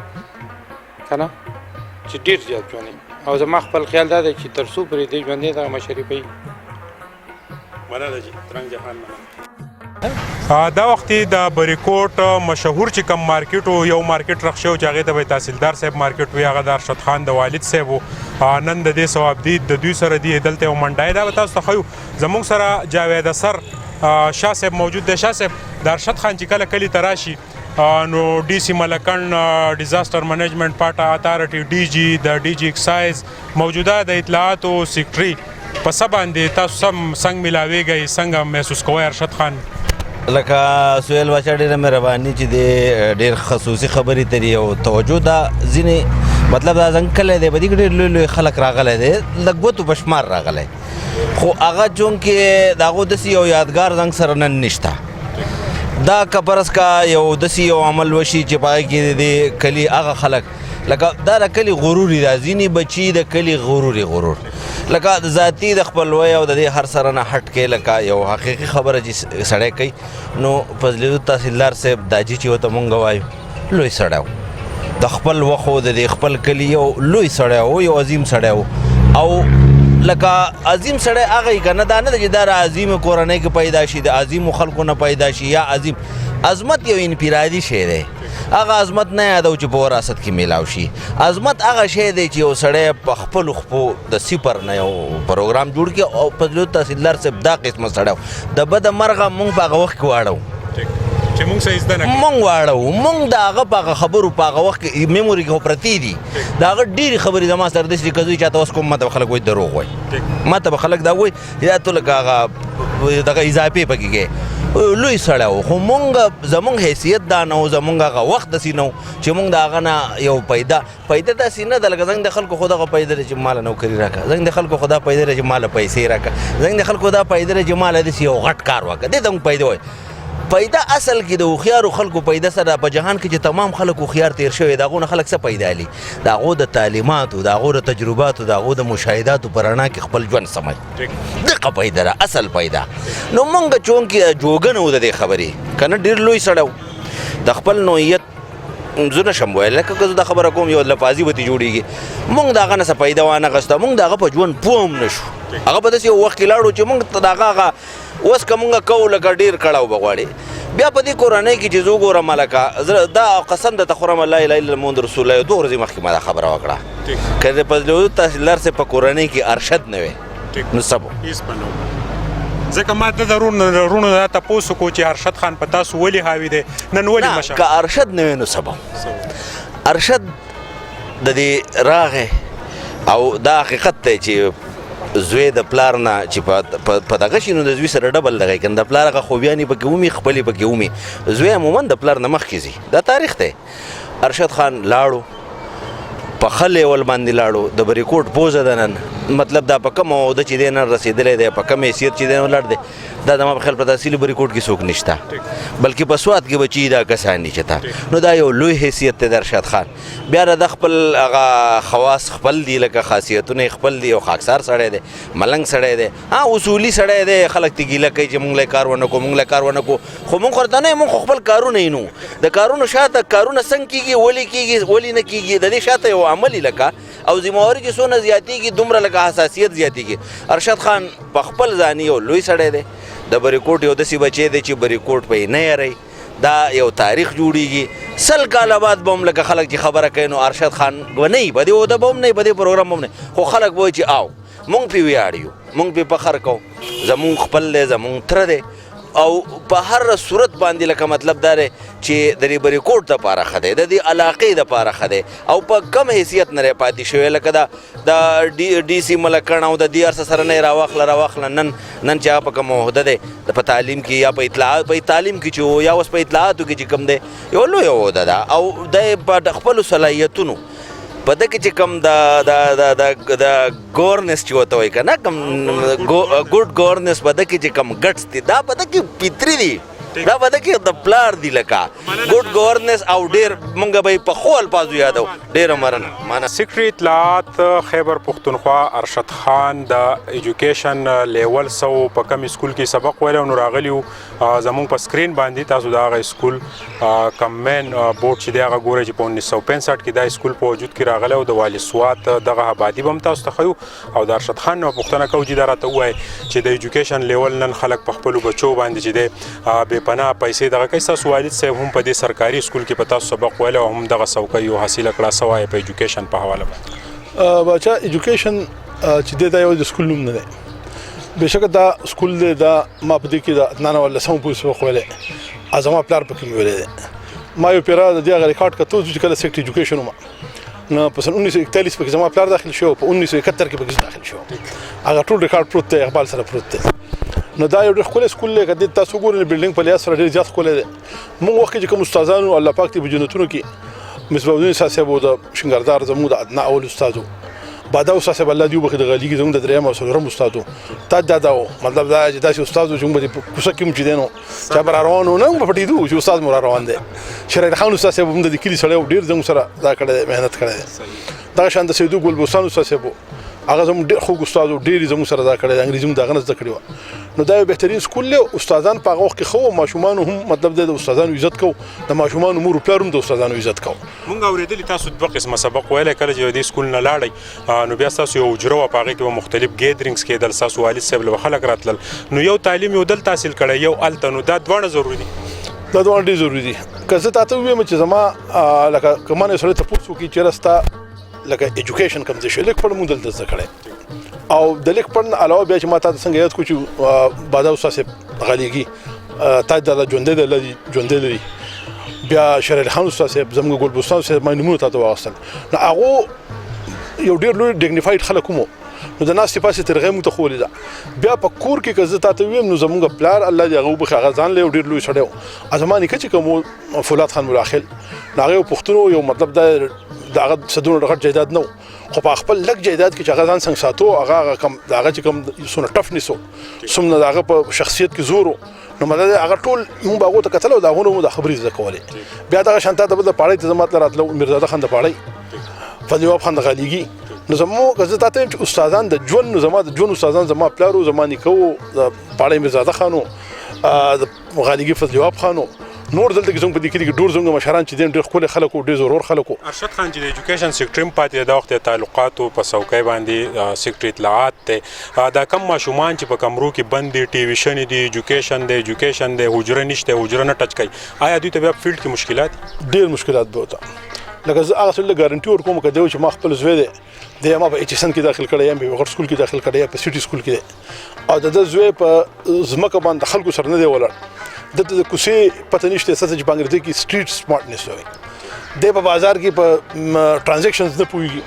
کنه چې ډیر زیات ژوند او زما خپل خیال دا دی چې تر څو پورې دې ژوندې د مشربه مننه جی ترنګ جهان مننه دا وخت د بریکوټ مشهور چې کم مارکیټ یو مارکیټ رخصو چې هغه ته تحصیلدار صاحب مارکیټ وی هغه د ارشد خان د والد صاحب نن د دې ثواب دي د دوی سره دی دلته یو منډای دا تاسو ته خو زموږ سره جاوید اثر شاه صاحب موجود دی شاه صاحب د ارشد خان چې کله کلی تراشي نو ډي سي ملکن ډیزاستر منیجمنت پارټا اتارټي ډي جي د ډي جي ایکسایز موجوده د اطلاعات او سیکریټري په سبا باندې تاسو سم څنګه ملاويږي څنګه محسوس کوئ ارشد خان لکه سویل بچا ډېره مهرباني چې د ډېر خصوصي خبرې ترې او توجه دا ځینې مطلب دا څنګه کلی دی په دې کې ډېر لوی لوی خلک راغلی دی لږ ګوتو په شمار راغلی خو هغه چونکې د هغو داسې یو یادګار زنګ سره نن نشته دا که فرض کا یو داسې یو عمل وشي چې په هغې کې د کلي هغه خلک لکه دا د کلي غروري دا ځینې بچي د کلي غرور لکه ذاتي د خپلوۍ او د دې هر سره نه هټ کې لکه یو حقیقي خبره چې سړی کوي نو فضل تحصیلدار صاحب دا چې ورته مونږ وایو لوی سړی د خپل وخت د دې خپل کلي یو لوی سړی و یو عظیم سړی او لکه عظیم سړی هغه یې که نه دا نه ده چې دا عظیم کورنۍ کې پیدا شي د عظیمو خلکو نه پیدا شي یا عظمت یو انفرادي شی دی هغه عظمت نه یادو چې په وراثت کې میلاو شي عظمت هغه شی دی چې یو سړی په خپلو خپو د صفر نه یو پروګرام جوړ کړي او فضل تحصیلدار صاحب دا قسمه سړی د بده مرغه مونږ په هغه وخت کې واړو چې مونږ څه زده نه کړو مونږ واړو مونږ د هغه په هغه خبرو په هغه وخت کې میموري کې پرتې دي د هغه ډېرې خبرې زما سره داسې دي که زه چاته اوس کوم ما ته به خلک وایي دروغ وایي ما ته به خلک دا وایي یا ته لکه هغه دغه اضافې پکې کې لوی سړی و خو مونږ زمونږ حیثیت دا نه و زمونږ هغه وخت داسې نه و چې مونږ د هغه نه یو پیدا داسې نه ده لکه زنګ د خلکو خو دغه پیدا دی چې ماله نوکري راکړه زنګ د خلکو خو دا پیدا دی چې ماله پیسې راکړه زنګ د خلکو دا پیدا دی چې ماله داسې یو غټ کار وکړه دې ته مونږ پیدا وایي پیدا اصل کې د هوښیارو خلکو پیدا سره په جهان کې چې تمام خلک هوښیار تیر شوي د هغو نه خلک څه پیدا لي د هغو د تعلیماتو د هغو د تجرباتو د هغو د مشاهداتو په رڼا کې خپل ژوند سمج دغه پیدا ده اصل پیدا نو مونږ چونکې جوګه نه و د دې خبرې که نه ډېر لوی سړی و د خپل نوعیت زه نشم ویلی لکه که زه دا خبره کوم یو لفاظي به ترې جوړېږي مونږ د هغه نه څه پیدا وانخسته مونږ د هغه په ژوند پوه هم نه شو هغه په داسې یو وخت کې لاړو چې مونږ د هغه اوس که مونږ کوو لکه ډېر کړاو به غواړې بیا په دې کورنۍ کې چې زه وګورم لکه زه دا قسم درته خورم لا اله الا محمد رسول الله 2 ورځې مخکې ما دا خبره وکړه که د فضلالوجود تحصیلدار صاحب په کورنۍ کې ارشد نه وی نو څه به ځکه ما د رونو دا تپوس وکړو چې ارشد خان په تاسو ولې حاوي دی نن ولې مشر که ارشد نه وی نو څه به ارشد د دې راغې او دا حقیقت دی چې زوی د پلار نه چې په دغه شي نو د زوی سره ډبل دغه کنه د پلار هغه خوبیانې پکې ومي خپلې پکې ومي زوی عموما د پلار نه مخکې ځي دا تاریخ دی ارشد خان لاړو په ښه لیول باندې لاړو د بریکوټ پوزه ده نن مطلب دا په کوم عهده چې دی نن رسېدلی دی په کوم حیثیت چې دی ولاړ دی دا زما په خیال په تحصیلي بریکوټ کې څوک نشته بلکې په سوات کې بچي دا کسان دي چې تا نو دا یو لوی حیثیت دی د ارشد خان بیا د خپل هغه خواص خپل دي لکه خاصیتونه خپل دي او خاکسار سړی دی ملنګ سړی دی اصولي سړی دی خلک ته ګیله کوي چې مونږ له کار ونه کړو مونږ له کار ونه کړو خو مونږ ورته نه مونږ خپل کارونه یې نو د کارونو شاته کارونه څنګه کېږي ولې نه کېږي د دې شاته یو عمل لکه او ذمہواري چې څونه زیاتېږي دومره لکه حساسیت زیاتېږي ارشد خان په خپل ځاني یو لوی سړی دی د بریکوټ یو داسې بچی دی چې بریکوټ په یې نه یری دا یو تاریخ جوړیږي 100 کاله بعد به هم لکه خلک چې خبره کوي نو ارشد خان به نه وي په دې عهده به هم نه وي په دې پروګرام به هم نه خو خلک به وایي چې آو مونږ پې ویاړ یو مونږ پې فخر کوو زمونږ خپل دی زمونږ تره دی او په هر صورت باندې لکه مطلب دا دی چې د دې بریکوټ دپاره ښه دی د دې علاقې دپاره ښه دی او په کم حیثیت نه پاتې شوی لکه د ډي سي ملکڼ او د دې هر څه سره نه یې راواخله نن چې هغه په کوم عهده دی په تعلیم کې یا په تعلیم کې چې و یا اوس په اطلاعاتو کې چې کوم دی یو لوی عهده ده او دی په خپلو صلاحیتونو په ده کې چې کوم د ګورنس چې ورته وایي که نه کوم ګوډ ګورنس په ده کې چې کوم ګټس دي دا په ده کې فطري دي دا په ده کې د پلار دي لکه ګوډ ګورنس او ډېر مونږ به یې په ښو الفاظو یادو ډېره مننه سیکرټري اطلاعات خیبر پښتونخوا ارشد خان د ایجوکیشن لیول سو په کم سکول کې سبق ویلی نو راغلی و زمونږ په سکرین باندې تاسو د هغه سکول کم مین بورډ چې دی هغه ګورئ چې په 1965 کې دا سکول په وجود کې راغلی او د والي سوات دغه آبادي به هم تاسو ته ښیو او د ارشد خان نه پوښتنه کوو چې دا راته ووایي چې د ایجوکیشن لیول نن خلک په خپلو بچو باندې چې دی پناه پیسې دغه کوي ستاسو والد صاحب هم په دې سرکاري سکول کې په تاسو سبق ویلی او هم دغه څوکۍ حاصله کړه څه وایي په ایجوکیشن په حواله باندې بچا ایجوکیشن چې دی دا یو د سکول نوم نه دی بېشکه دا سکول دی دا ما په دې کې د اتنانه ولسمه پورې سبق ویلی زما پلار پکې مې ویلی دی ما یو پیره د دې هغه ریکارډ کتو چې کله سیکټري ایجوکیشن وم نو په سن 1941 پکې زما پلار داخل شو په 1971 کې پکې داخل شو هغه ټول ریکارډ پروت دی اقبال سره پروت دی نو دا یو ډېر ښکلی سکول دی که دې تاسو وګورئ بلډینګ په لحاظ سره ډېر زیات ښکلی دی موږ وخت کې چې کوم استادانو الله پاک دې په جنتونو کې مصباح الدین استاد صاحب و د شنګردار زموږ د ادنا اول استاد و بادا استاد صاحب الله دې وبخښي د غالي کې زموږ د درېیم او څلورم استاد و تاج دادا و مطلب دا چې داسې استاد و چې موږ به کوڅه کې هم چې دی نو چا به را روان و نه موږ به پټېدو چې استاد مو را روان دی شریعت خان استاد صاحب هم د دې کلي سړی و ډېر زموږ سره دا کړی دی محنت کړی دی دغه شان د سیدو ګلبوستان استاد صاحب و هغه زموږ ډېر خوږ استاد و ډېر یې زموږ سره دا کړی دی انګریزي هم د هغه نه زده کړې وه نو دا یو بهترین سکول دی استادان په هغه وخت کې ښه وو ماشومانو هم مطلب دی د استادانو عزت کوو د ماشومانو مور و پلار هم د استادانو عزت کوو مونږ اورېدلي تاسو 2 قسمه سبق ویلی کله چې دې سکول نه لاړئ نو بیا ستاسو یو حجره وه په هغې کې به مختلف ګیدرینګز کېدل ستاسو والد صاحب له به خلک راتلل نو یو تعلیم یو دلته حاصل کړی یو هلته نو دا دواړه ضروري دي دا دواړه ډېر ضروري دي که زه تاته ووایم چې زما لکه که ما نه یو سړی تپوس وکړي چېرې ستا لکه ایجوکیشن کوم ځای شوی لیک پړ مونږ دلته زده کړی او د لیک پړ نه علاوه بیا چې ما تاته څنګه یاد کړو چې بادا استاد صاحب غلیګي تاج دادا ژوندی دی ژوندی لري بیا شریعت خان استاد صاحب زموږ ګلبوستان صاحب ما نومونه تاته واخیستل نو هغو یو ډېر لوی ډیګنیفاید خلک هم نو د ناستې پاسې ترغې موږ ته ښولې ده بیا په کور کې که زه تاته ویم نو زموږ پلار الله دې هغه وبخښي هغه ځان له یو ډېر لوی سړی و زما نیکه چې کوم فولاد خان ملاخل نو هغه یو پښتون یو مطلب دا د هغه صدونه غټ جایداد نه خو په خپل لږ جایداد کې چې هغه ځان څنګه ساتو هغه کم د هغه چې کوم څونه ټفنس و څومره د هغه په شخصیت کې زور و نو مطلب هغه ټول مونږ به هغو ته کتل او د هغو نه مو د خبرې زده کولې. بیا دغه شان ته بل د پاړۍ ته زما تله راتلو میرزاده خان د پاړۍ فضل جواب خان د غالیګي. نو زموږ که زه تا ته وایم چې استادان د ژوند نو زما د ژوند استادان زما پلار و زما نیکه و د پاړۍ میرزاده خان و د غالیګي فضل جواب خان و نور دلته کې زموږ په دې کلي کې ډېر زموږ مشران چې دي ډېر ښکلي خلک و ډېر زورور خلک و. ارشد خان چې د ایجوکیشن سیکټر هم پاتې دا وخت د تعلقاتو په څوکۍ باندې سیکټر اطلاعات دی دا کم ماشومان چې په کمرو کې بند دي ټیویشن دي ایجوکیشن دی حجره نشته حجره نه ټچ کوي آیا دوی ته بیا فیلډ کې مشکلات ډېر مشکلات به وته لکه زه هغه څه ګارنټي ورکوم که دی چې ما خپل زوی دی دی ما په ایچ اس ان کې داخل کړی یم په غټ سکول کې داخل کړی یم په سټي سکول کې دی او د ده زوی په ځمکه باندې خلکو سره نه دی ولاړ دته د کوڅې پته نشته څه چې په انګریزي کې سټریټ سمارټنس وایي دی په بازار کې په ټرانزیکشنز نه پوهېږي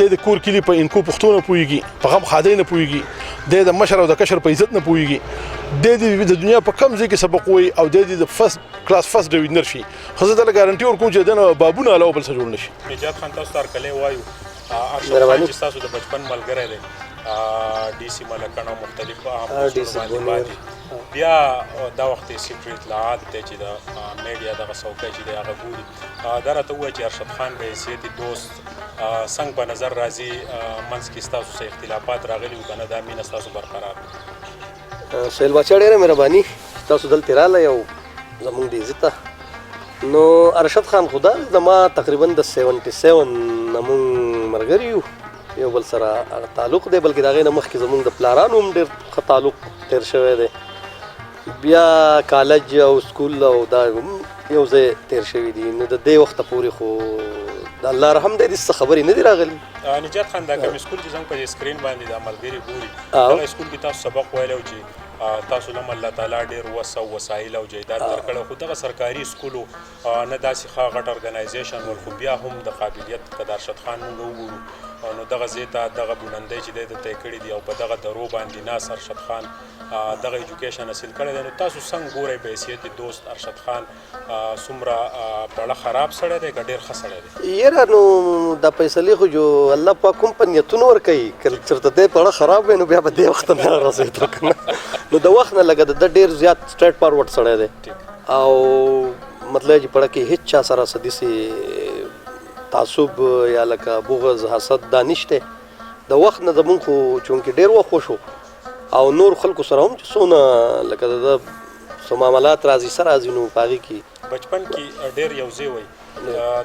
دی د کور کلي په انکو پښتو نه پوهېږي په غم خادۍ نه پوهېږي دی د مشر او د کشر په عزت نه پوهېږي دی د دنیا په کم ځای کې سبق وایي او دی د فرست کلاس فرست ډویډنر شي خو زه دله ګارنټي ورکوم چې دنه بابونه علاوه بل څه جوړ نه شي. نجات خان تاسو ته هرکلی وایو ارشد خان چې ستاسو د بچپن ملګری دی ډي سي ملکن او مختلف باندې بیا دا وخت سیکټر اطلاعات دی چې د میډیا دغه څوکۍ چې دی هغه ګوري دا راته ووایه چې ارشد خان به حیثیت دوست څنګه په نظر راځي منځ کې ستاسو څه اختلافات راغلي وو که نه دا مینه ستاسو برقرار سهیل باچا ډېره مهرباني تاسو دلته راغلی او زموږ د عزت نو ارشد خان خو دا زما تقریبا د 77 نه مونږ ملګري یو یو بل سره تعلق دی بلکې د هغې نه مخکې زموږ د پلارانو هم ډېر ښه تعلق تېر شوی دی بیا کالج او سکول او دا یو ځای تېر شوي دي نو د دې وخته پورې خو د الله رحم دی داسې څه خبرې نه دي راغلي. نجات خان دا کوم سکول چې زموږ په سکرین باندې د ملګري ګوري دغه سکول کې تاسو سبق ویلی و چې تاسو له الله تعالی ډېر وس او وسایل او جایداد درکړی خو دغه سرکاري سکولو نه داسې ښه غټ ارګنایزیشن ول خو بیا هم د قابلیت که د ارشد خان موږ وګورو نو دغه ځای ته دغه بلندۍ چې دی د طی کړي دي او په دغه درو باندې ناس ارشد خان دغه ایجوکیشن حاصل کړی دی نو تاسو څنګه ګورئ په حیثیت دوست ارشد خان څومره پړه خراب سړی دی که ډېر ښه سړی دی؟ یاره نو دا فیصلې خو جو الله پاک کوم په نیتونو ورکوي که چېرته دی پړه خراب وی نو بیا به دې وخته نه رسېدو که نه نو د وخت نه لکه د ډېر زیات سټریټ فارورډ سړی دی او مطلب چې پړه کې هېڅ چا سره څه داسې تعصب یا لکه بغض حسد دا نشته د وخت نه زمونږ خو چونکې ډېر وخت وشو او نور خلکو سره هم چې څونه لکه د څه معاملات راځي څه راځي نو په هغې کې بچپن کې ډېر یو ځای وایي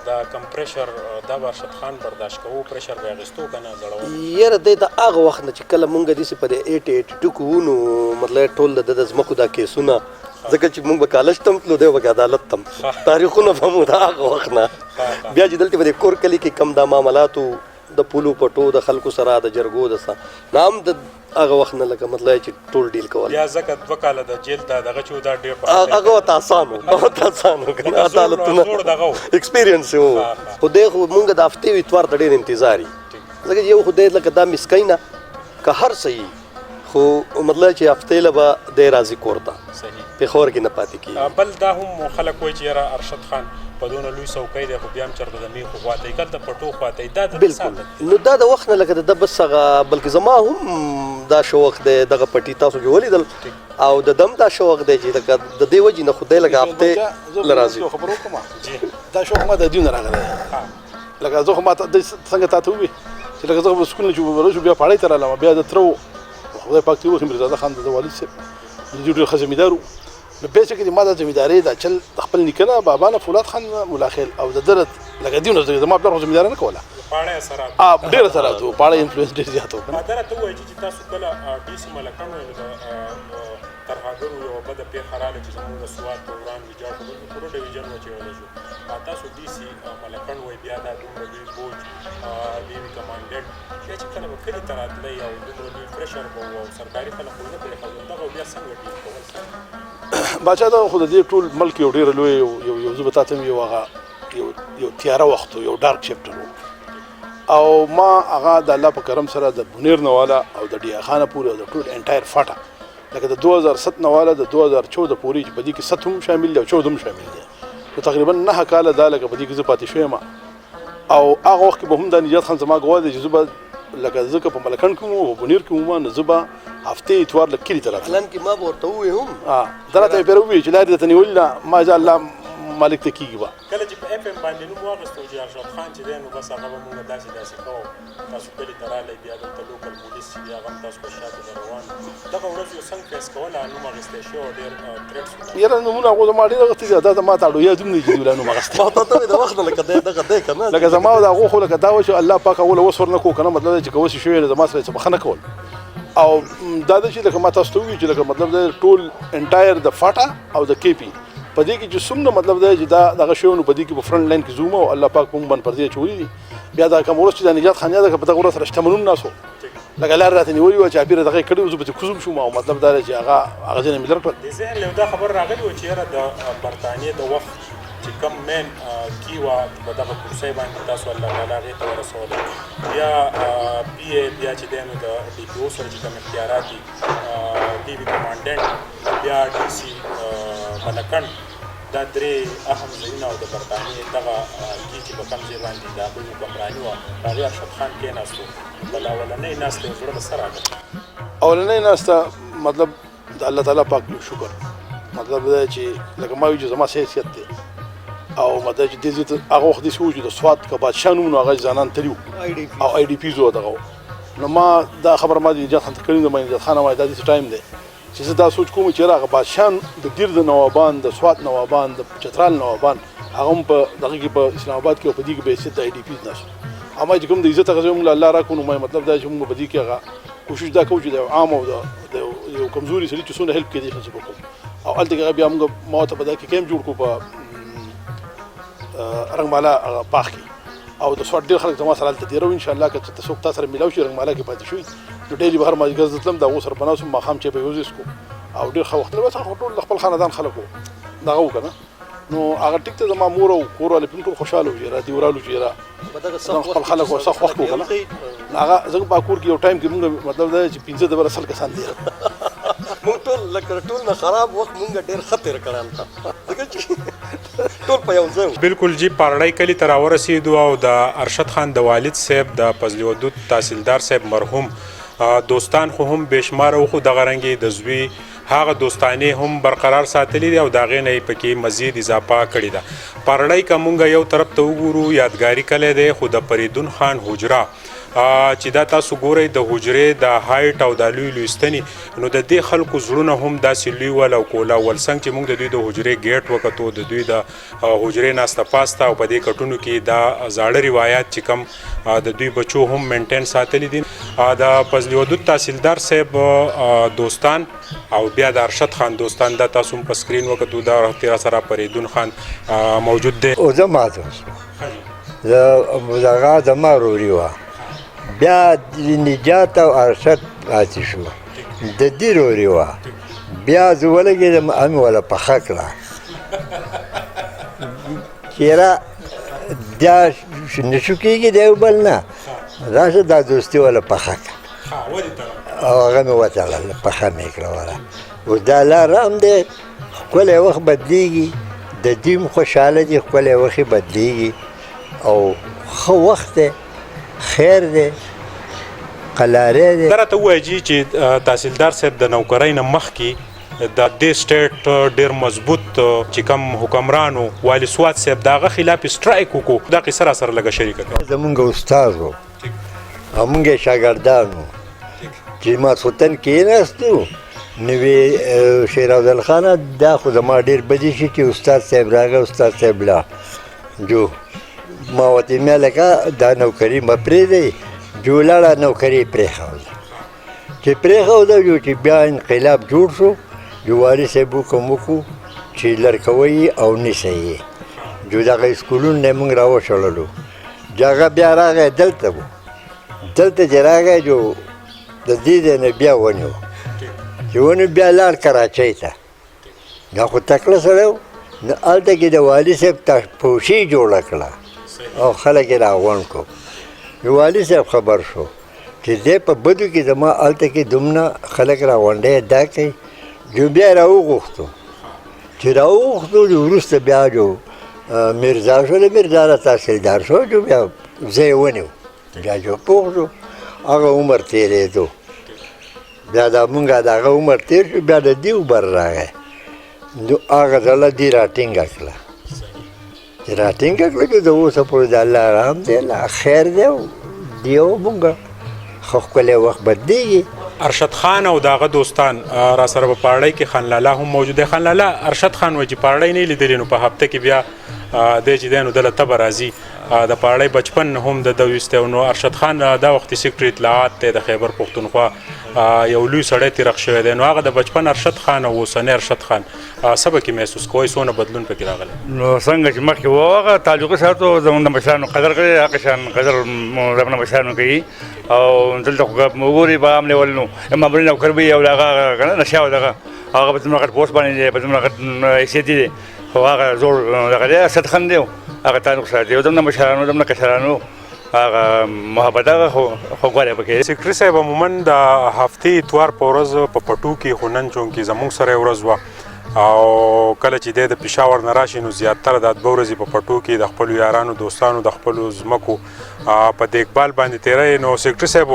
دا کم پریشر دا به ارشد خان برداشت کوو پریشر به یې اخیستو که نه زړور یاره دی د هغه وخت نه چې کله مونږ داسې په د 82 کې وو نو مطلب ټول د ځمکو دا کیسونه ځکه چې مونږ به کالج ته هم تلو دی به عدالت ته هم تاریخونه به مو د هغه وخت نه بیا چې دلته به د کور کلي کې کم دا معاملاتو د پولو پټو د خلکو سره د جرګو د څه نه هم د هغه وخت نه لکه مطلب چې ټول ډیل کول بیا ځکه 2 کاله د جیل ته دغه چې دا ډېر هغه ورته آسان و که نه عدالتونه اکسپیرینس و خو دی خو مونږ د هفتې اتوار ته ډېر انتظار یي ځکه چې یو خو دی لکه دا میس کوي نه که هر څه یي خو مطلب چې هفتې له به دی راځي کور ته پېښور کې نه پاتې کېږي بل دا هم خلک وایي چې یاره ارشد خان په دونه لوی څوکۍ دی خو بیا هم چېرته د میخو خواته یي کلته پټو خواته یي دا د بلکل نو دا د وخت نه لکه د ده بس هغه بلکې زما هم دا شوق دی دغه پټي تاسو چې ولیدل او د دم دا شوق دی چې لکه د دې وجې نه خو دی لکه هفتې له راځي خبر وکړم دا شوق ما د دوی نه راغلی لکه زه خو ما څنګه تا ته ووي چې لکه زه به سکول نه چې ورشو بیا پاړۍ ته رالم بیا د تره خدای پاک ته وکړي میرزاده خان د والد صاحب د دوی ډېر ښه زمیندار وو نو بیسیکلي ما دا زمیندارۍ دا چل د خپل نیکه نه بابا نه فولاد خان ملا خیل او د ده لکه دیونه زما پلار خو زمینداري نه کوله ډېر اثرات وو پاړی انفلوئنس ډېر زیات و دا راته ووایي چې تاسو کله ډي سي ملکن د ترهګرو یوه بده پیښه راغله چې زموږ د سوات په وړاندې ویجاړ کړو پوره ډویژن وچېولی شو تاسو ډي سي ملکن وایي بیا دا دومره ډېر بوج ډېر کمانډېډ بیا چې کله به کلي ته راتلی او دومره ډېر پرېشر به وو او سرکاري خلک خو نه پرېښودل دغه بیا څنګه ډیل کول باچا دا خو د دې ټول ملک یو ډېر لوی یو زه به تا ته یو هغه یو تیاره وخت و یو ډارک چپټر و او ما هغه د الله په کرم سره د بنیر نه والا او د ډیا خانه پورې او د ټول انټایر فاټه لکه د 2007 نه والا د 2014 پورې چې په دې کې 7 هم شامل دي او 14 هم شامل دي نو تقریبا 9 کاله دا لکه په دې کې زه پاتې شویم او هغه وخت کې به هم د نجات خان زما ګواه دی چې زه به لکه ځکه په ملکند کې وم په بنیر کې وم نو زه به هفتې اتوار لږ کلي ته راتلم پلان کې ما به ورته ووایي هم دا راته یې پرې ووایي چې لارې درته نیولي نه ماذا الله مالک ته کېږي به کله چې په اف ام باندې نوم واخیستو چې ارشد خان چې دی نو بس هغه به مونږ داسې کوو تاسو کلي ته راغلی بیا دلته لوکل پولیس چې دی هغه هم تاسو په شاته به روان دغه ورځ یو څنګه فیس کوله نوم اخیستی شوی او ډېر تھریټس یاره نومونه هغو زما ډېر اخیستي دي دا زما ته اړو یاد هم نه چې دوی نوم اخیستی ما ته د وخت نه لکه دغه دی که نه لکه زما د هغو خو لکه دا و چې الله پاک اوله وس ورنه کړو که نه مطلب دا چې که وسې شوی دی زما سره یې څه بخښنه کول او دا ده چې لکه ما تاسو ته ووایي چې لکه مطلب دا ټول انټایر د فاټا او د کې پي په دې کې چې څومره مطلب دی چې دا دغه شی نو په دې کې په فرنټ لاین کې زوم او الله پاک په موږ باندې پردې اچولي دي بیا دا کوم ورځ چې د نجات خانیا ده که په دغه ورځ سره شتمنون ناسو لکه لار راته نیولي وه چې اپیره دغه یې کړې وه زه پسې کوزم شوم او مطلب دا دی چې هغه ځینې مې لر کړل د ذهن له دا خبر راغلی و چې یاره د برطانیې د وخت چې کم مین کی وه په دغه کرسۍ باندې تاسو الله تعالی هغې ته ورسولی بیا پی ای بیا چې دی نو د ډي پي او سره چې کوم اختیارات دي ډي وي کمانډنټ بیا ډي سي ملکند دا درې اهم ځایونه او د برطانیې دغه کی چې په کوم ځای باندې د هغوی حکمراني وه هغې ارشد خان کېناستو بله اولنۍ ناسته یې زړه به څه راغلی اولنۍ ناسته مطلب د الله تعالی پاک شکر مطلب دا چې لکه ما وایي چې زما څه حیثیت دی او مطلب چې دې ځای ته هغه وخت داسې و چې د سوات که بادشاه نوم نو هغه ځانان تلي وو او آی ډي پیز وه دغه نو ما دا خبره ما د نجات خان ته کړې ده ما نجات خان وایي دا داسې ټایم دی چې زه دا سوچ کوم چې هغه بادشاه د دیر د نوابان د سوات نوابان د چترال نوابان هغه هم په دغه کې په اسلام آباد کې او په دې کې به حیثیت د آی ډي پیز نشو اما چې کوم د عزت هغه موږ الله راکړو نو مطلب دا چې موږ په دې کې هغه کوشش دا کوو چې د عام او د یو کمزوري سړي چې څونه هیلپ کېدی شي وکړو او هلته کې بیا موږ ما ته په دا کې کیمپ جوړ کړو په رنګمالا باغ کې او د سوات ډېر خلک زما سره هلته تېرو انشاءالله که څه څوک تا سره میلاو شي رنګمالا کې پاتې شوي نو ډېلي به هر مازدیګر زه تلم د هغو سره پناه شوم ماښام چې به یو ځای څکو او ډېر ښه وخت بس هغه ټول د خپل خاندان خلک وو دغه و که نه نو هغه ټیک ته زما مور او کور والے پرې ټول خوشحاله وو چې را دې ورالو چې را خپل خلک وو سخت وخت وو که نه هغه زموږ په کور کې یو ټایم کې مونږ مطلب دا چې 15 دبره سل کسان دي مونږ ټول لکه ټول نه خراب وخت مونږ ډېر ښه تېر کړی هلته ځکه چې ټول په یو ځای بالکل جی پارړی کلي ته راورسېدو او د ارشد خان د والد صاحب د فضل ودود تحصیلدار صاحب مرحوم دوستان خو هم بېشماره وو خو دغه رنګې د زوی هغه دوستانې هم برقرار ساتلي دي او د هغې نه یې پکې مزید اضافه کړې ده پارړی که مونږ یو طرف ته وګورو یادګاري کلی دی خو د فریدون خان حجره چې دا تاسو ګورئ د حجرې د هایټ او د لوی لوی ستنې نو د دې خلکو زړونه هم داسې لوی ول او کولا ول څنګه چې موږ د دوی د حجرې ګیټ وکتو د دوی د حجرې ناسته پاسته او په دې کټونو کې دا زاړه روایات چې کم د دوی بچو هم مینټین ساتلي دي د فضل ودود تحصیلدار صاحب دوستان او بیا د ارشد خان دوستان دا تاسو هم په سکرین وکتو دا تیرا سره فریدون خان موجود دی او زما دوست هغه زما وروري وه بیا نجات او ارشد پاتې شو د دې وروري وه بیا زه ولګېدم امې وله پخه کړه چېره دا نشو کېږي د یو بل نه راشه دا دوستي وله پخه کړه او هغه مې وتړله پخه مې کړه وله اوس دا لاره هم دی ښکلی وخت بدلېږي د دوی هم خوشحاله دي ښکلی وخت یې بدلېږي او ښه وخت دی خیر دی قلارې دی دا راته ووایه جي چې تحصیلدار صاحب د نوکرۍ نه مخکې د دې سټیټ ډېر مضبوط چې کوم حکمران و والي سوات صاحب د هغه خلاف سټرایک وکړو دا قصه را سره لږه شریکه کړه زمونږ استاد و او مونږ یې شاګردان وو چې ماسخوتن کېناستو نو وی شیر افضل خانه دا خو زما ډېر بدې شي چې استاد صاحب راغی استاد صاحب لا جو ما ورته ویل لکه دا نوکري مه پرېږدئ جو لاړه نوکري یې پرېښوده چې پرېښوده جو چې بیا انقلاب جوړ شو جو والي صاحب حکم وکړو چې لړکوئ او نیسئ یې جو دغه سکولونو نه یې موږ راوشړلو جو هغه بیا راغی دلته و دلته چې راغی جو د دې ځای نه بیا ونیو چې ونیو بیا لاړ کراچۍ ته دا خو تکړه سړی و نو هلته کې د والي صاحب تاشپوشي جوړه کړه او خلک یې راغونډ کړو والي صاحب خبر شو چې دی په بدو کې زما هلته کې دومره خلک راغونډی دا کوي جو بیا یې راوغوښتو چې راوغوښتو جو وروسته بیا جو میرزا شو د میرزا را تحصیلدار شو جو بیا زه یې ونیو بیا جو پوه شو هغه عمر تېرېدو بیا دا مونږ د هغه عمر تېر شو بیا د دې عمر راغی نو هغه ځله دې راټینګه کړه چې راټینګه کړه چې د اوسه پورې د الله رحم دی خیر دی او دیو مونږ خو ښکلی وخت بدلېږي ارشد خان او داغه دوستان را سره په پاړۍ کې خان لالا هم موجود دی. خان لالا ارشد خان وایي چې پاړۍ نه لیدلې نو په هفته کې بیا دی چې دی نو دله تبه راځي د پاړۍ بچپن هم د ویستی نو ارشد خان دا وختي سیکرټري اطلاعات دی د خیبر پښتونخوا یو لوی سړی تیرخ شوی دی نو هغه د بچپن ارشد خان او اوسنی ارشد خان څه به کې محسوس کوئ څونه بدلون پکې راغلی نو څنګه چې مخکې و هغه تعلقي ساتو زموږ د مشرانو قدر کړی هغه شان قدر زموږ مشرانو کوي او دلته خو وګوري به عام لیول نو مامورین او کربي او هغه کنه نشه او هغه په دومره غټ پوسټ باندې په دومره غټ حیثیت دی خو هغه زور دغه دی اسد خان دی هغه تعلق ساتي او زموږ مشرانو زموږ کشرانو هغه محبت هغه خو غواړي پکې سیکرټري صاحب عموما د هفتې اتوار په ورځ په پټو کې خو نن چونکې زموږ سره ورځ وه او کله چې دی د پېښور نه راشي نو زیاتره دا 2 ورځې په پټو کې د خپلو یارانو دوستانو د خپلو ځمکو په دیکبال باندې تیری نو سیکرټري صاحب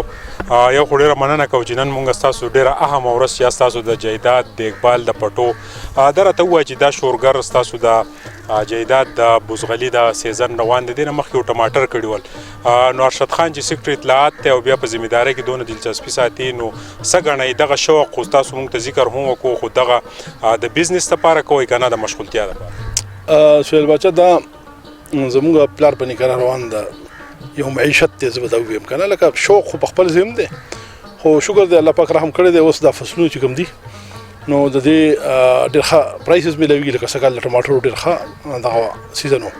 یو خو ډېره مننه کوو چې نن مونږ ستاسو ډېره اهمه ورځ چې ستاسو د جایداد دیکبال د پټو دا راته ووایه چې دا شورګر ستاسو د جایداد د بوزغلي د سیزن روان دی نه مخکې ټماټر کړي ول نو ارشد خان چې سیکرټري اطلاعات دی او بیا په ذمهدارۍ کې دونه دلچسپي ساتي نو څه ګڼئ دغه شوق خو ستاسو مونږ ته ذکر هم وکړو خو دغه د بزنس لپاره کوئ که نه د مشغولتیا لپاره سهیل باچا دا زموږ پلار په نکاح روان ده یو معیشت دی زه به دا ووایم که نه لکه شوق خو په خپل ذهن دی خو شکر دی الله پاک رحم کړی دی اوس دا فصلونه چې کوم دي نو د دې ډېر ښه پرایسز میلاویږي لکه سږ کال د ټماټرو ډېر ښه دغه سیزن و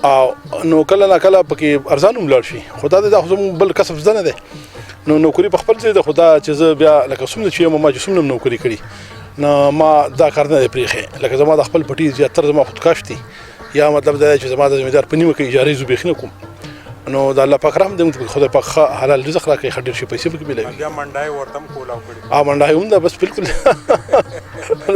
او نو کله نه کله پکې ارزان هم لاړ شي خو دا خو زموږ بل کسب زده نه دی نو نوکري په خپل ځای ده خو دا چې زه بیا لکه څومره چې یم ما چې څومره نوکري کړي نو ما دا کار نه دی پرېښی لکه زما د خپل پټي زیاتره زما خودکاش دي یا مطلب دا چې زما د زمیندار په نیمه کې اجارې زه بیخي نه کوم نو د الله پاک رحم دی موږ خدای پاک حلال رزق راکړي ښه ډېر شي پیسې پکې میلاوي بیا منډای ورته هم کولاو کړي منډای هم ده بس بالکل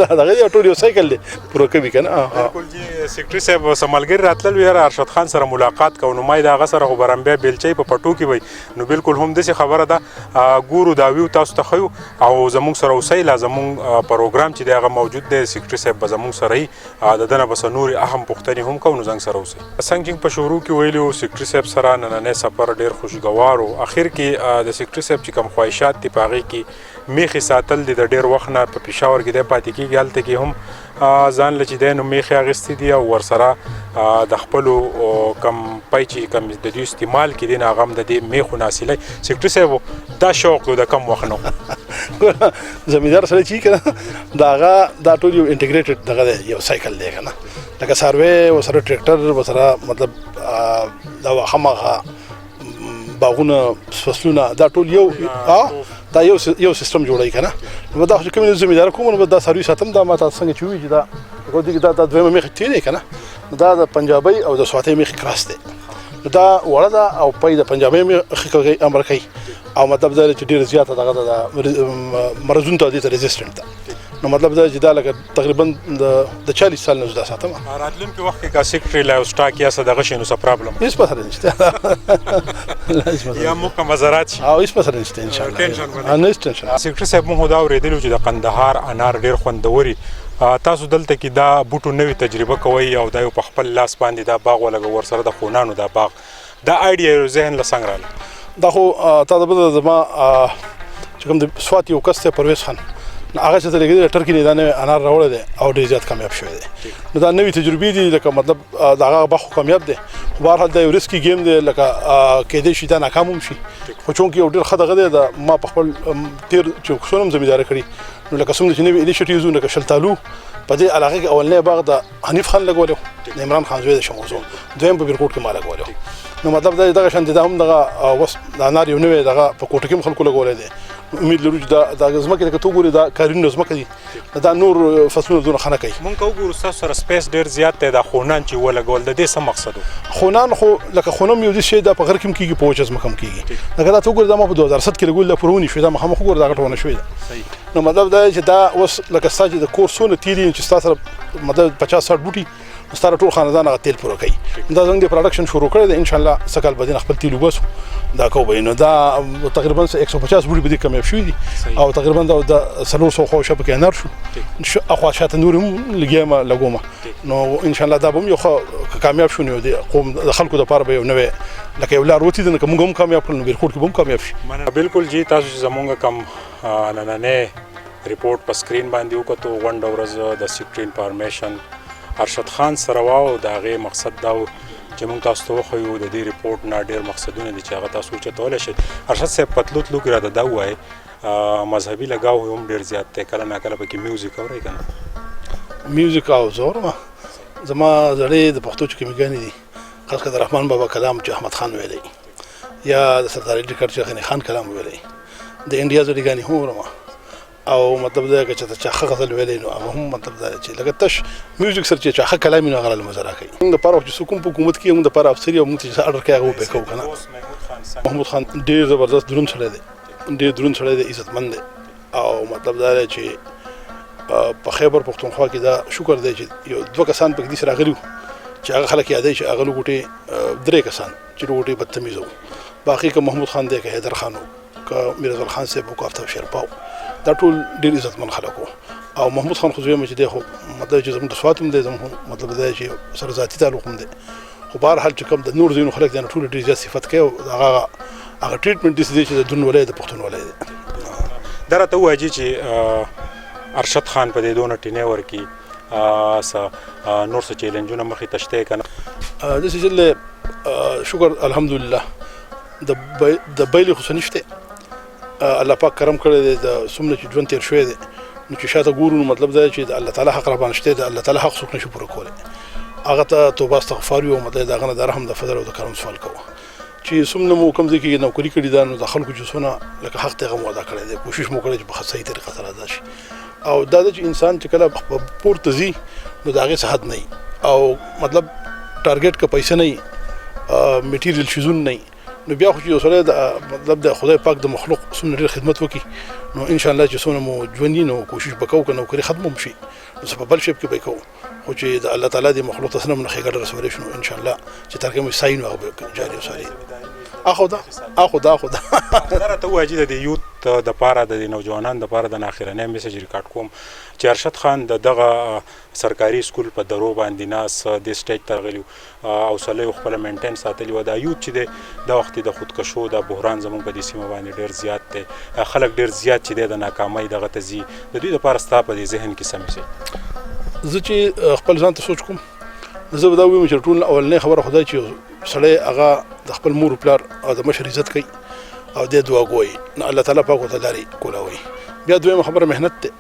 دغه دی ټول یو سایکل دی پوره کوي که نه بالکل جی سیکرټري صاحب څه ملګري راتلل یاره ارشد خان سره ملاقات کوو نو ما د هغه سره خو برمبیا بیلچۍ په پټو کې وی نو بالکل هم داسې خبره ده ګورو دا ویو تاسو ته ښیو او زموږ سره اوسئ لا زموږ پروګرام چې دی هغه موجود دی سیکرټري صاحب به زموږ سره وي د ده نه به څه نورې اهم پوښتنې هم کوو نو زنګ سره اوسئ څنګه په شروع کې ویلي وو سیکرټري صاحب سره نننی سفر ډېر خوشګوار و اخر کې د سیکرټري صاحب چې کوم خواهشات دي په هغې کې میخې ساتل دي د ډېر وخت نه په پېښور کې دی پاتې کېږي هلته کې هم ځان له چې دی نو میخې اخیستې دي او ورسره د خپلو کم پی چې کم د دوی استعمال کې دي نو هغه هم د دې میخو نه حاصلی سیکرټري صاحب دا شوق د کم وخت نه زمیندار سره چې که د هغه دا ټول یو انټیګریټډ دغه دی یو سایکل دی که نه لکه څاروی ورسره ټریکټر ورسره مطلب دا هماغه باغونه فصلونه دا ټول یو دا یو سیستم جوړوي که نه نو دا خو چې کومې زمیندار کوم نو دا څاروي ساتم دا ما تاسو څنګه چې ووایي چې دا دویمه میخ تی دی که نه نو دا د پنجابۍ او د سواتۍ میخ کراس دی نو دا وړه ده او پی د پنجابۍ میخ کوي امریکایي او مطلب دا چې ډېر زیاته دغه د مرضونو ته دې ته ریزسټنټ ده نو مطلب دا چې دا لکه تقریبا د 40 سال نه زه دا ساتم راتلونکي وخت کې که سیکرټري لا سټاک یا څه دغه شي نو څه پرابلم هېڅ مسله نشته یا موږ که مزارات شي او هېڅ مسله نشته انشاءالله نه هېڅ ټینشن سیکرټري صاحب موږ دا اورېدلي چې د قندهار انار ډېر خوندوري تاسو دلته کې دا بوټو نوې تجربه کوئ او دا یو په خپل لاس باندې دا باغ ولګوو ورسره د خونانو دا باغ دا آیډیا یو ذهن له څنګه راغله دا خو تا د بل زما چې کوم د سوات یو کس دی پرویز خان هغه چې ته لګېدلی ټرکي نه دا نوی انار راوړی دی او ډېر زیات کامیاب شوی دی نو دا نوې تجربې دي لکه مطلب د هغه باغ خو کامیاب دی خو بهرحال دا یو ریسکي ګیم دی لکه کیدای شي دا ناکام هم شي خو چونکې یو ډېر ښه دغه دی د ما په خپل تېر چې څونه هم زمینداري کړي نو لکه څومره چې نوي انیشیټیوز لکه شلتالو په دې علاقه کې اولنی باغ د حنیف خان لګولی د عمران خان زوی د شموزو دویم په بیرکوټ کې ما لګولی نو مطلب دا دغه شان دی دا هم دغه اوس د انار یو نوی دغه په کوټه کې هم خلکو لګولی دی امید لرو چې دا ځمکې لکه ته وګورې دا کارونه ځمکه دي دا نور فصلونه دونه ښه نه کوي مونږ که وګورو ستاسو سره سپیس ډېر زیات دی دا خونان چې ولګول د دې څه مقصد و خونان خو لکه خونم یو داسې شی دا په غر کې هم کېږي په وچه ځمکه هم کېږي لکه دا ته وګورې دا ما په 2007 کې لګولي دا پوره ونې شوې دا مخامخ وګوره دا غټه ونه شوې ده نو مطلب دا چې دا اوس لکه ستا چې د کور څونه تیل چې ستا سره مطلب 50-60 بوټي ستاره ټول خاندان هغه تیل پوره کوي دا زموږ د پروډکشن شروع کړی دی ان شاء الله سکل بدین خپل تیل وباسو دا کو به نو دا تقریبا 150 بوډي بده کم شوی دي او تقریبا دا 300 خو شپه کې نار شو اخو شاته نور لګیما لګوما نو ان شاء الله دا به یو کامیاب شو نو د قوم د خلکو د پاره به یو نوې لکه یو لار وتی د کوم هم کامیاب کړو نو بیرکوټ کې هم کامیاب شي بالکل جی تاسو زمونږ کم نننې ریپورت په سکرین باندې وکړو غونډه ورځ د سیکریټ انفارمیشن ارشد خان سره واو دا غي مقصد دا چې موږ تاسو ته خو یو د دې ریپورت نه ډېر مقصدونه دي چې هغه تاسو چتول شي ارشد صاحب پتلوت لوګ را دا وای مذهبي لگاو هم ډېر زیات ته کله نه کله پکې میوزیک اوري کنه میوزیک او زور ما زما زړې د پښتو چې کمیګانی دي خاص کر رحمان بابا کلام چې احمد خان ویلي یا د سردار علی ډکر چې غنی خان کلام ویلي د انډیا زړګانی هو او مطلب دا چې چاخه غزل ویلې نو هم مطلب دا چې لکه تش میوزیک سره چې چاخه کلام نه غره مزرا کوي موږ په وخت چې کوم په حکومت کې موږ د پر افسر او موږ چې اډر کې هغه وکړو کنه محمود خان ډېر زبردست درون سره دی ډېر درون سره دی عزتمند دی او مطلب دا چې په خیبر پختونخوا کې دا شکر دی چې یو دوه کسان په دې سره غلیو چې هغه خلک یادای چې هغه لوګټي درې کسان چې لوګټي بدتمیزو باقي که محمود خان دی که حیدر خانو که میرزا خان صاحب او کافتاب شیرپاو دا ټول ډېر عزتمن خلک او محمود خان خو زوی مې چې دی خو مطلب چې زموږ د سواتم دی زموږ مطلب دا چې سره ذاتي تعلق هم دی خو بهرحال چې کوم د نور ځینو خلک دی ټول ډېر زیات صفت کوي او هغه ټریټمنټ داسې دی چې د دون ولایت د پښتون ولایت دا راته وایي چې ارشد خان په دې دونه ټینې ورکی نور څه چیلنجونه مخې تشته کنه داسې چې شکر الحمدلله د بیلې خو څه نشته الله پاک کرم کړی دی د څومره چې ژوند تیر شوی دی نو چې شاته ګورو نو مطلب دا چې د الله تعالی حق را باندې شته د الله تعالی حق څوک نشي پوره کولی هغه ته توبه استغفار یو مطلب د هغه نه د رحم د فضل او د کرم سوال کوو چې څومره مو کوم ځای کې نوکري کړې ده نو د خلکو چې څونه لکه حق ته هغه مو ادا کړی دی کوشش مو کړی چې په صحیح طریقه سره ادا شي او دا چې انسان چې کله پورته ځي نو د هغې څه حد نه او مطلب ټارګېټ که پیسې نه میټیریل شیزون نه نو بیا خو چې یو سړی د مطلب د خدای پاک د مخلوق څومره ډېر خدمت وکړي نو ان شاء الله چې څونه مو ژوندي نو کوشش به کوو که نوکري ختم هم شي نو څه په بل شیپ کې به کوو خو چې د الله تعالی د مخلوق ته څه نه مو ښېګړه رسولی شو نو ان شاء الله چې تر کومه سایي نو هغه به جاري وساري اخو دا دا راته وایي د یوت د پاره د نوجوانان د پاره د اخرنۍ میسج ریکارډ کوم چې ارشد خان دغه سرکاري سکول په درو باندې ناس د سټیج ته غلیو او سله خپل مینټین ساتلی و دا یوت چې د وخت د خودکشو د بحران زموږ په دې سیمه باندې ډېر زیات دی خلک ډېر زیات چې د ناکامۍ دغه ته ځي د دوی لپاره ستا په دې ذهن کې څه میسج زه چې خپل ځان ته سوچ کوم زه به دا ووایم چې ټول اولنۍ خبره خدای چې سړی هغه د خپل مور پلار او د مشر عزت کوي او د دعا کوي نو الله تعالی پاک ورته لارې کولاوي بیا دویمه خبره محنت دی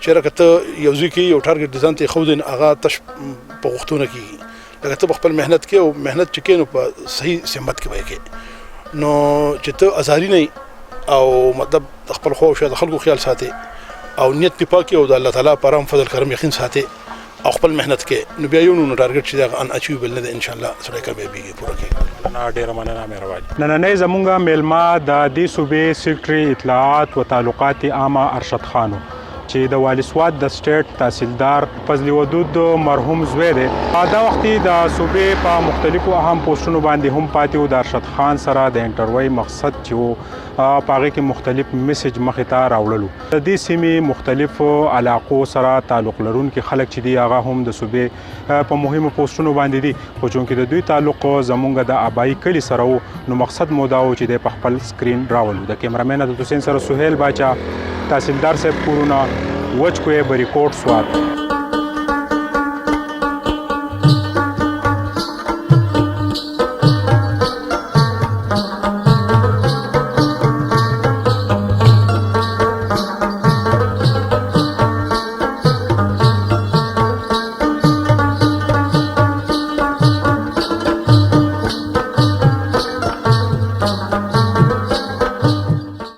چې راکه ته یو ځای کې یو ټارګېټ ځان ته ښودې هغه تش په غوښتونه کېږي لکه ته په خپل محنت کې او محنت چې کوې نو په صحیح سمت کې به یې کوې نو چې ته ازاري نه او مطلب د خپل خواوشا د خلکو خیال ساتي او نیت دې پاک او د الله تعالی په رحم فضل کرم یقین ساتي او خپل محنت کې نو بیا یو نو ټارګټ چې دا ان اچیوبل نه ده ان شاء الله سره کامیابیږي پوره کېږي نه ډېره مننه مهرباني نننۍ زمونږ میلمه د دې صوبې سیکرټري اطلاعات و تعلقات عامه ارشد خانو چې د والي سوات د سټیټ تحصیلدار فضل ودود مرحوم زوی دی دا وخت د صوبې په مختلفو اهم پوسټونو باندې هم پاتې و د ارشد خان سره د انټرویو مقصد چې و په هغې کې مختلف میسج مخې ته راوړلو د دې سیمې مختلفو علاقو سره تعلق لرونکي خلک چې دي هغه هم د صوبې په مهمو پوسټونو باندې دي خو چونکې د دوی تعلق زمونږ د آبایي کلي سره و نو مقصد مو دا و چې دی په خپل سکرین راولو د کیمرامین عدد حسین سره سهیل باچا تحصیلدار صاحب کورونه وچ کوی بریکوټ سوات